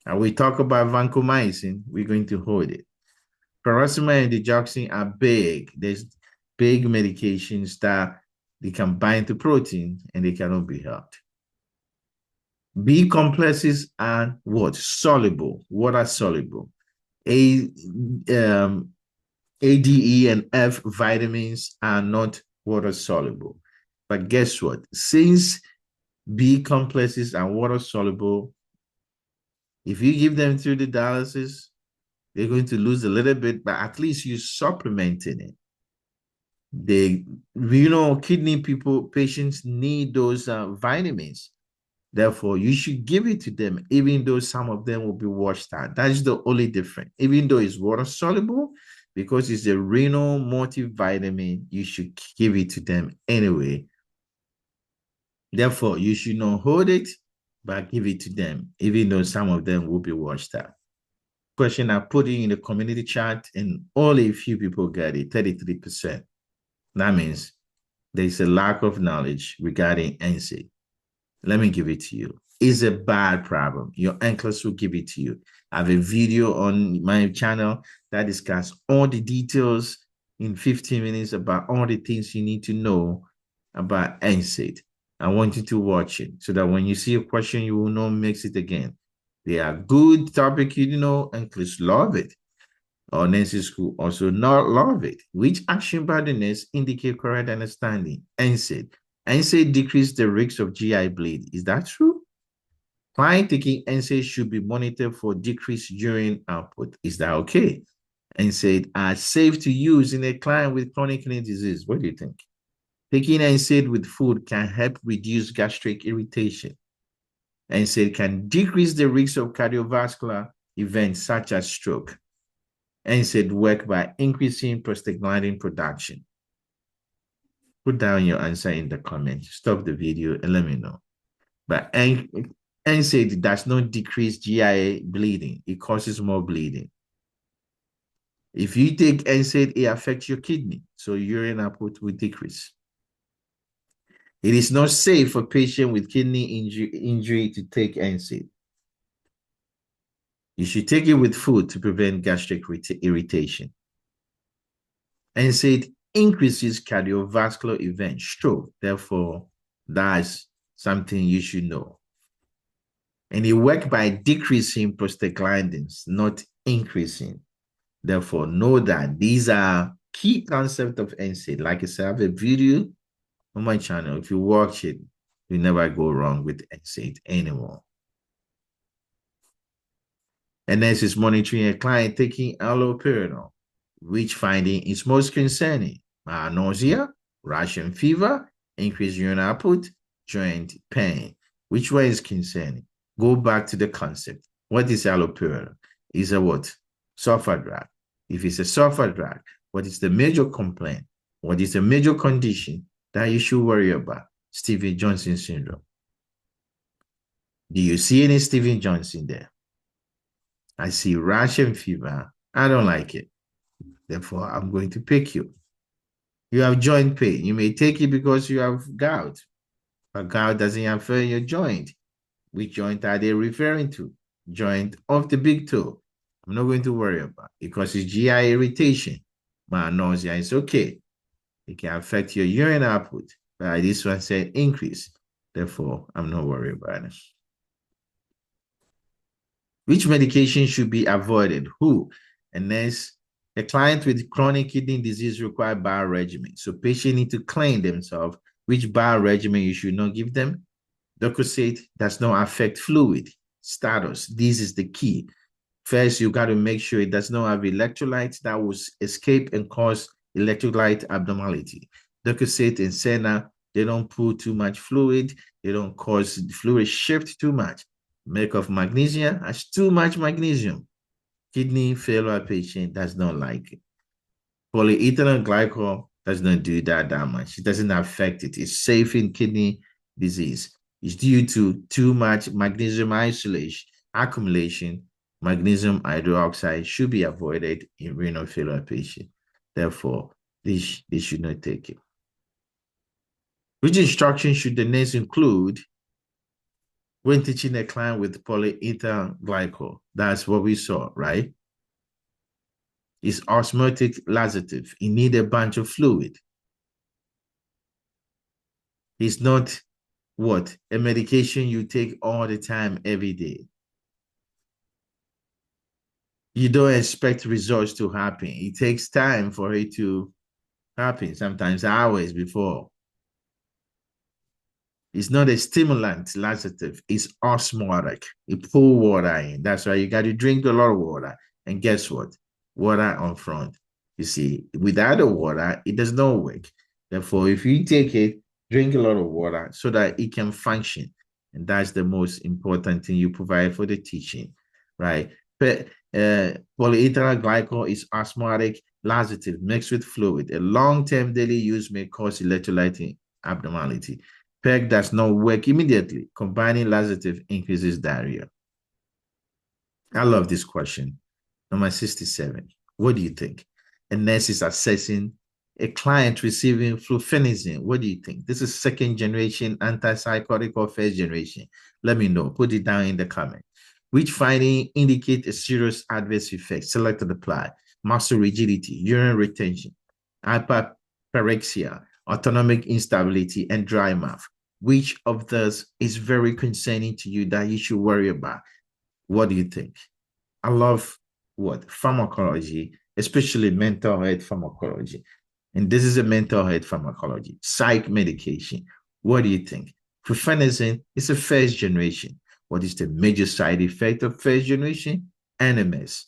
And we talk about vancomycin, we're going to hold it. Paracetamol and digoxin are big. There's big medications that they can bind to protein and they cannot be held. B complexes are what? Soluble, water soluble. ADE and F vitamins are not water soluble. But guess what? Since B complexes are water soluble, if you give them through the dialysis, they're going to lose a little bit, but at least you're supplementing it. Kidney patients need those vitamins. Therefore, you should give it to them, even though some of them will be washed out. That's the only difference. Even though it's water soluble, because it's a renal multivitamin, you should give it to them anyway. Therefore, you should not hold it, but give it to them, even though some of them will be washed out. question I put it in the community chat and only a few people get it, 33%. That means there's a lack of knowledge regarding NSAID. Let me give it to you. It's a bad problem. Your NCLEX will give it to you. I have a video on my channel that discusses all the details in 15 minutes about all the things you need to know about NSAID. I want you to watch it so that when you see a question, you will not mix it again. They are good topic, you know, NCLEX love it. Or nursing school also not love it. Which action by the nurse indicate correct understanding? NSAID. NSAID decrease the risk of GI bleed. Is that true? Client taking NSAID should be monitored for decreased urine output. Is that okay? NSAID are safe to use in a client with chronic kidney disease. What do you think? Taking NSAID with food can help reduce gastric irritation. NSAID can decrease the risk of cardiovascular events such as stroke. NSAID work by increasing prostaglandin production. Put down your answer in the comments. Stop the video and let me know. But NSAID does not decrease GI bleeding. It causes more bleeding. If you take NSAID, it affects your kidney, so urine output will decrease. It is not safe for patients with kidney injury to take NSAID. You should take it with food to prevent gastric irritation. NSAID increases cardiovascular events, stroke. Therefore, that's something you should know. And it works by decreasing prostaglandins, not increasing. Therefore, know that these are key concepts of NSAID. Like I said, I have a video on my channel. If you watch it, you never go wrong with NSAID anymore. And nurse is monitoring a client taking allopurinol. Which finding is most concerning? Nausea, rash and fever, increased urine output, joint pain. Which one is concerning? Go back to the concept. What is allopurinol? Is a what? Sulfur drug. If it's a sulfur drug, what is the major complaint? What is the major condition that you should worry about? Stevens-Johnson syndrome. Do you see any Stevens-Johnson there? I see rash and fever. I don't like it. Therefore, I'm going to pick you. You have joint pain. You may take it because you have gout. But gout doesn't affect your joint. Which joint are they referring to? Joint of the big toe. I'm not going to worry about it because it's GI irritation. My nausea is okay. It can affect your urine output. But this one said increase. Therefore, I'm not worried about it. Which medication should be avoided? Who? And next, a client with chronic kidney disease requires bowel regimen. So patients need to clean themselves. Which bowel regimen you should not give them? Docosate does not affect fluid status. This is the key. First, you got to make sure it does not have electrolytes that will escape and cause electrolyte abnormality. Docosate and Senna, they don't pull too much fluid. They don't cause the fluid shift too much. Milk of magnesia has too much magnesium. Kidney failure patient does not like it. Polyethylene glycol does not do that much. It doesn't affect it. It's safe in kidney disease. It's due to too much magnesium isolation, accumulation. Magnesium hydroxide should be avoided in renal failure patient. Therefore, they should not take it. Which instruction should the nurse include when teaching a client with polyethylene glycol? That's what we saw, right? It's osmotic laxative. You need a bunch of fluid. It's not what? A medication you take all the time, every day. You don't expect results to happen. It takes time for it to happen, sometimes hours before. It's not a stimulant laxative. It's osmotic. It pulls water in. That's why you got to drink a lot of water. And guess what? Water on front. You see, without the water, it does not work. Therefore, if you take it, drink a lot of water so that it can function. And that's the most important thing you provide for the teaching, right? But polyethylene glycol is osmotic laxative mixed with fluid. A long-term daily use may cause electrolyte abnormality. PEG does not work immediately. Combining laxative increases diarrhea. I love this question. Number 67. What do you think? A nurse is assessing a client receiving flufenazine. What do you think? This is second generation antipsychotic or first generation? Let me know. Put it down in the comment. Which finding indicate a serious adverse effect? Select and apply. Muscle rigidity, urine retention, hyperpyrexia, autonomic instability, and dry mouth. Which of those is very concerning to you that you should worry about? What do you think? I love what? Pharmacology, especially mental health pharmacology. And this is a mental health pharmacology, psych medication. What do you think? Flufenazine is a first generation. What is the major side effect of first generation? NMS,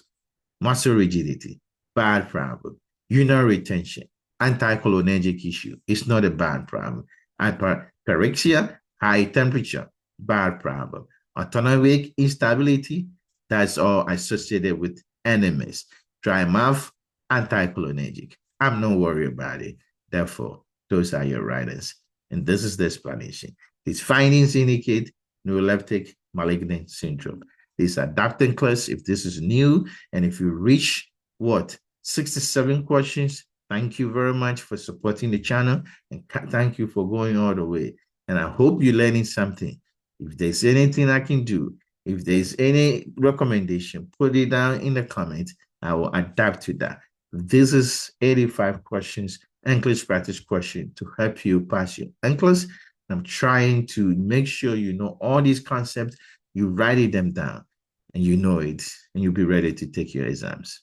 muscle rigidity, bad problem, urinary retention, anticholinergic issue. It's not a bad problem. Hyperpyrexia, high temperature, bad problem. Autonomic instability, that's all associated with NMS. Dry mouth, anticholinergic. I'm not worried about it. Therefore, those are your writers. And this is the explanation. These findings indicate neuroleptic malignant syndrome. These are adapting class. If this is new, and if you reach what 67 questions, thank you very much for supporting the channel, and thank you for going all the way. And I hope you're learning something. If there's anything I can do, if there's any recommendation, put it down in the comments. I will adapt to that. This is 85 questions, English practice question to help you pass your NCLEX. I'm trying to make sure you know all these concepts, you write them down, and you know it, and you'll be ready to take your exams.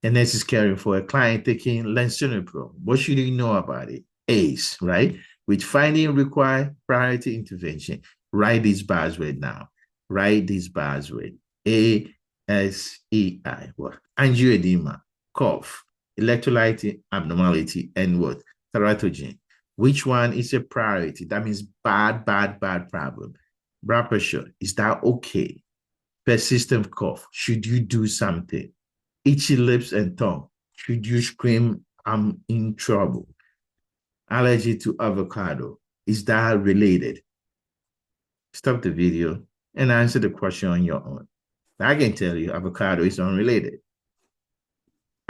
And this is caring for a client taking Lensinipro. What should you know about it? ACE, right? Which finding require priority intervention. Write these bars right now. Write these bars with ASEI. What? Angioedema, cough, electrolyte abnormality, and what? Teratogen. Which one is a priority? That means bad problem. Blood pressure, is that okay? Persistent cough, should you do something? Itchy lips and tongue, should you scream, I'm in trouble? Allergy to avocado, is that related? Stop the video and answer the question on your own. I can tell you avocado is unrelated.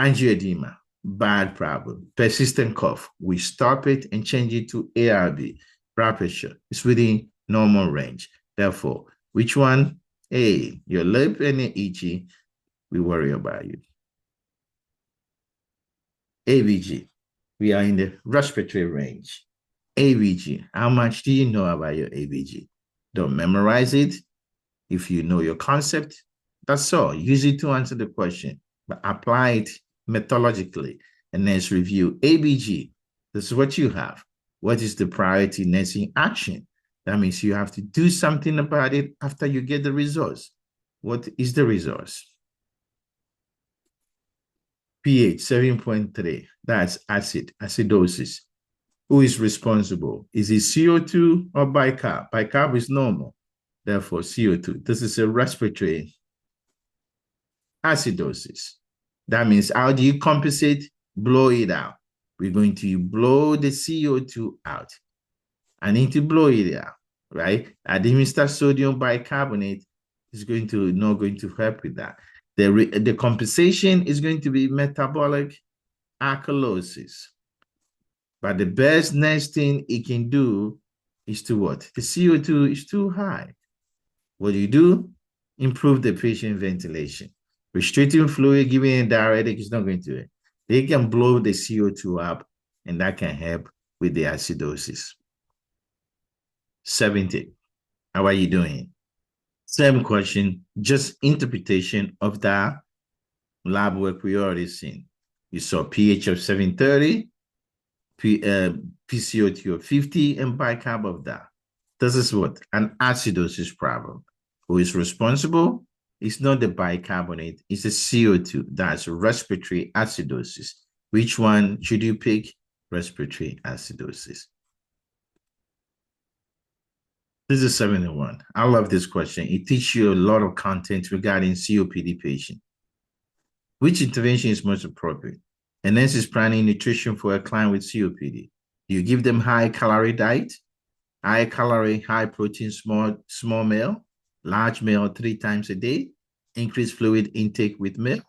Angioedema, bad problem. Persistent cough, we stop it and change it to ARB. Blood pressure is within normal range. Therefore, which one? A, your lip and itchy, we worry about you. ABG, we are in the respiratory range. ABG, how much do you know about your ABG? Don't memorize it. If you know your concept, that's all. Use it to answer the question, but apply it methodologically. And let's review ABG. This is what you have. What is the priority nursing action? That means you have to do something about it after you get the results. What is the resource? pH 7.3. That's acidosis. Who is responsible? Is it CO2 or bicarb? Bicarb is normal. Therefore, CO2. This is a respiratory acidosis. That means how do you compensate? Blow it out. We're going to blow the CO2 out. I need to blow it out, right? Administered sodium bicarbonate is not going to help with that. The compensation is going to be metabolic alkalosis. But the best next thing it can do is to what? The CO2 is too high. What do? Improve the patient ventilation. Restricting fluid, giving a diuretic is not going to do it. They can blow the CO2 up, and that can help with the acidosis. 70. How are you doing? Same question, just interpretation of that lab work we already seen. You saw pH of 730, PCO2 of 50, and bicarb of that. This is what? An acidosis problem. Who is responsible? It's not the bicarbonate, it's the CO2. That's respiratory acidosis. Which one should you pick? Respiratory acidosis. This is 71. I love this question. It teaches you a lot of content regarding COPD patient. Which intervention is most appropriate? And this is planning nutrition for a client with COPD. You give them high calorie diet, high calorie, high protein, small meal, large meal 3 times a day, increase fluid intake with milk.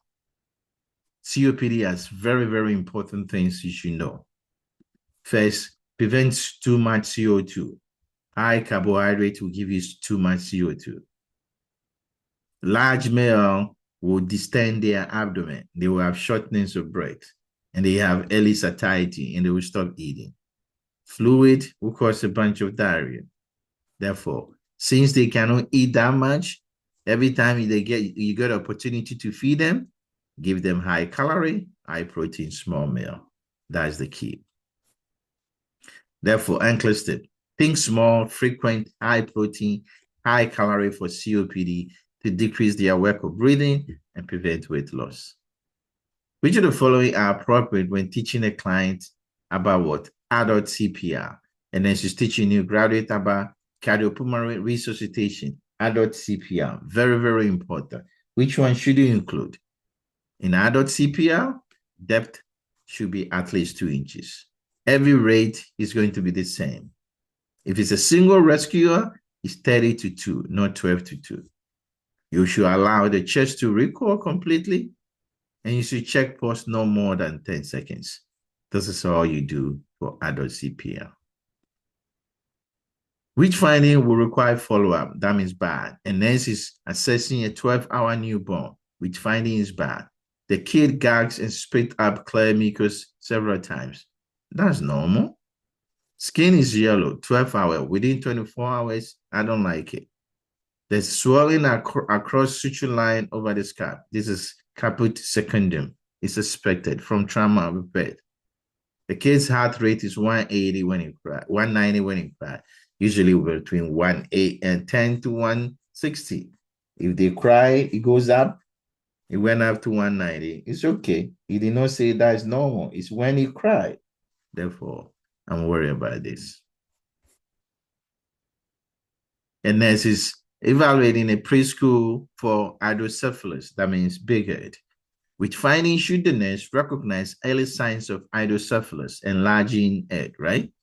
COPD has very, very important things you should know. First, prevents too much CO2. High carbohydrate will give you too much CO2. Large male will distend their abdomen. They will have shortness of breath, and they have early satiety, and they will stop eating. Fluid will cause a bunch of diarrhea. Therefore, since they cannot eat that much, every time you get opportunity to feed them, give them high calorie, high protein, small meal. That's the key. Therefore, NCLEX tip, think small, frequent, high protein, high calorie for COPD to decrease their work of breathing and prevent weight loss. Which of the following are appropriate when teaching a client about what? Adult CPR. And then she's teaching you graduate about cardiopulmonary resuscitation, adult CPR. Very, very important. Which one should you include? In adult CPR, depth should be at least 2 inches. Every rate is going to be the same. If it's a single rescuer, it's 30 to 2, not 12 to 2. You should allow the chest to recoil completely, and you should check pulse no more than 10 seconds. This is all you do for adult CPR. Which finding will require follow-up? That means bad. A nurse is assessing a 12-hour newborn. Which finding is bad? The kid gags and spit up clear mucus several times. That's normal. Skin is yellow, 12 hours. Within 24 hours, I don't like it. There's swelling across suture line over the scalp. This is caput secundum. It's suspected from trauma of birth. The kid's heart rate is 180 when he cries, 190 when he cries, usually between 110 to 160. If they cry, it goes up. It went up to 190. It's okay. He did not say that is normal. It's when he cried. Therefore, I'm worried about this. A nurse is evaluating a preschool for hydrocephalus. That means big head. Which finding should the nurse recognize early signs of hydrocephalus, enlarging head, right?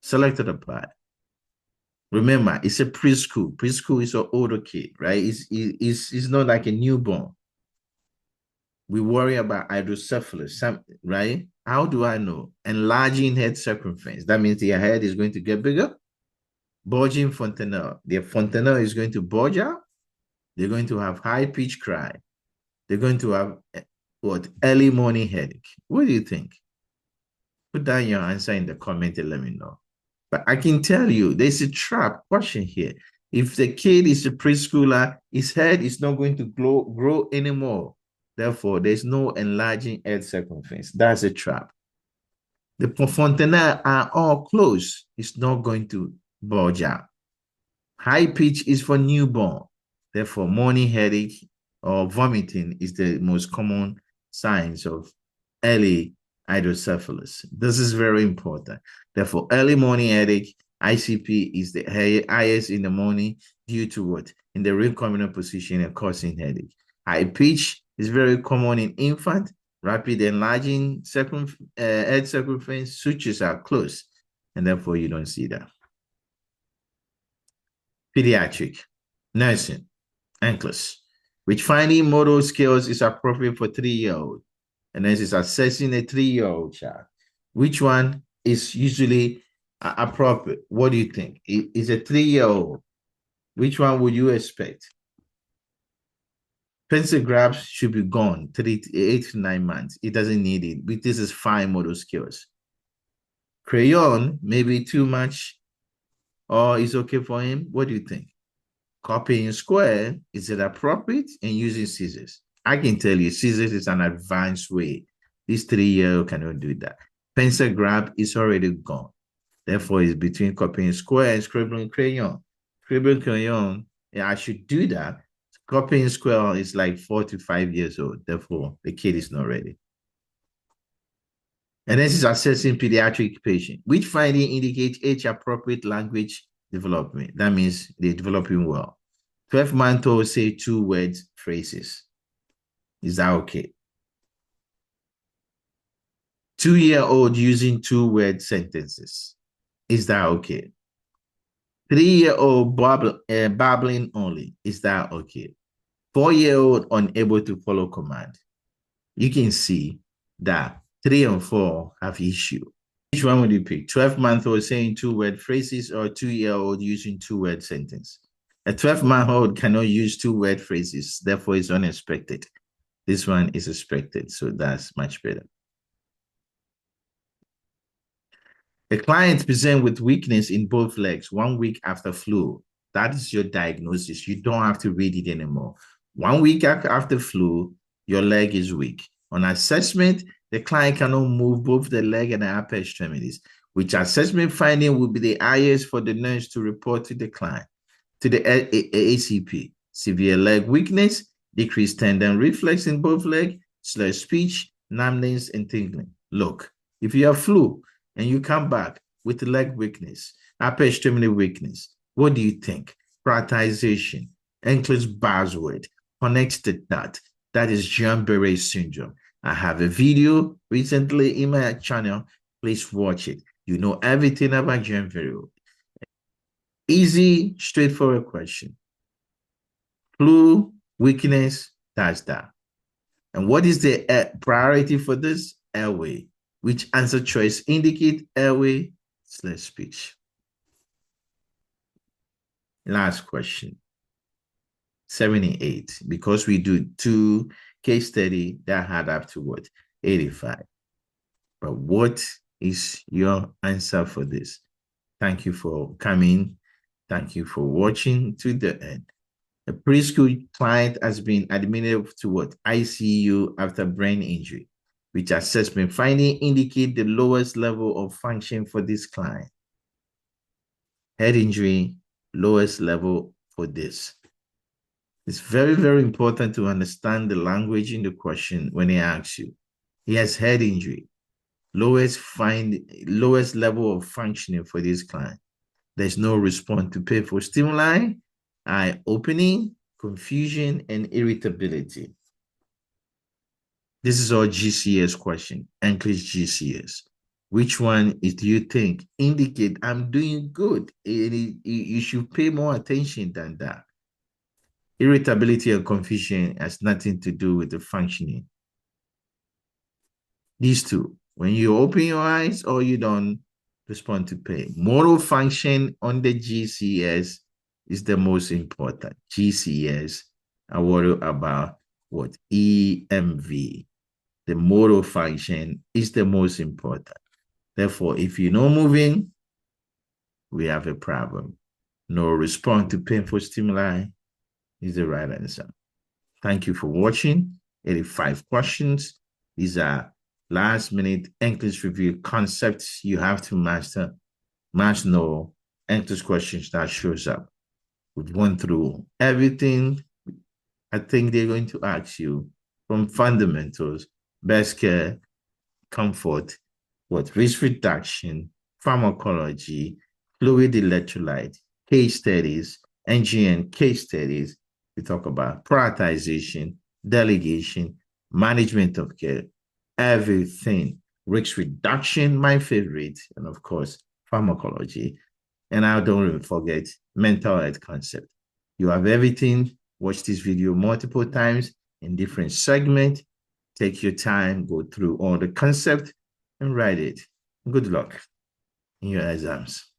Selected apply. Remember, it's a preschool. Preschool is an older kid, right? It's not like a newborn. We worry about hydrocephalus, right? How do I know? Enlarging head circumference. That means their head is going to get bigger. Bulging fontanelle. Their fontanelle is going to bulge out. They're going to have high-pitched cry. They're going to have what? Early morning headache. What do you think? Put down your answer in the comment and let me know. But I can tell you, there's a trap question here. If the kid is a preschooler, his head is not going to grow anymore. Therefore, there's no enlarging head circumference. That's a trap. The fontanelle are all closed. It's not going to bulge out. High pitch is for newborn. Therefore, morning headache or vomiting is the most common signs of early hydrocephalus. This is very important. Therefore, early morning headache, ICP is the highest in the morning due to what? In the recombinant position and causing headache. High pitch is very common in infant. Rapid enlarging head circumference, sutures are closed, and therefore you don't see that. Pediatric, nursing, NCLEX. Which finding motor skills is appropriate for 3-year-old? And this is assessing a 3-year-old child. Which one is usually appropriate? What do you think? Is a 3-year-old? Which one would you expect? Pencil grabs should be gone 8 to 9 months. It doesn't need it. But this is fine motor skills. Crayon may be too much, or is okay for him. What do you think? Copying square, is it appropriate? And using scissors. I can tell you, scissors is an advanced way. This 3-year-old cannot do that. Pencil grab is already gone. Therefore, it's between copying square and scribbling crayon. Scribbling crayon, yeah, I should do that. Copying square is like 4 to 5 years old. Therefore, the kid is not ready. And this is assessing pediatric patient. Which finding indicates age-appropriate language development? That means they're developing well. 12-month-old say 2-word phrases. Is that okay? 2-year-old using 2-word sentences. Is that okay? 3-year-old babbling only. Is that okay? 4-year-old unable to follow command. You can see that 3 and 4 have issue. Which one would you pick? 12-month-old saying 2-word phrases or 2-year-old using 2-word sentence? A 12-month-old cannot use 2-word phrases, therefore it's unexpected. This one is expected, so that's much better. A client present with weakness in both legs 1 week after flu. That is your diagnosis. You don't have to read it anymore. 1 week after flu, your leg is weak. On assessment, the client cannot move both the leg and the upper extremities, which assessment finding will be the highest for the nurse to report to the client, to the ACP. Severe leg weakness, decreased tendon reflex in both legs, slurred speech, numbness, and tingling. Look, if you have flu and you come back with leg weakness, upper extremity weakness, what do you think? Prioritization, NCLEX buzzword, connects to that. That is Guillain-Barré syndrome. I have a video recently in my channel. Please watch it. You know everything about Guillain-Barré. Easy, straightforward question. Flu, weakness, that's that. And what is the priority for this? Airway. Which answer choice indicate airway / speech? Last question. 78, because we do 2 case study that had up to what? 85. But what is your answer for this? Thank you for coming. Thank you for watching to the end. A preschool client has been admitted to what? ICU after brain injury, which assessment finding indicate the lowest level of function for this client. Head injury, lowest level for this. It's very, very important to understand the language in the question when he asks you. He has head injury, lowest level of functioning for this client. There's no response to painful stimuli, eye opening, confusion, and irritability. This is our GCS question, NCLEX GCS. Which one do you think indicate I'm doing good? You should pay more attention than that. Irritability and confusion has nothing to do with the functioning. These two, when you open your eyes or you don't respond to pain. Motor function on the GCS is the most important. GCS, I worry about what? EMV. The motor function is the most important. Therefore, if you're not moving, we have a problem. No response to painful stimuli is the right answer. Thank you for watching. 85 questions. These are last-minute NCLEX review concepts you have to master. Must know NCLEX questions that shows up. We've gone through everything I think they're going to ask you, from fundamentals, best care, comfort, what risk reduction, pharmacology, fluid electrolyte, case studies, NGN case studies. We talk about prioritization, delegation, management of care, everything. Risk reduction, my favorite, and of course, pharmacology. And I don't even forget mental health concept. You have everything. Watch this video multiple times in different segments. Take your time, go through all the concept, and write it. Good luck in your exams.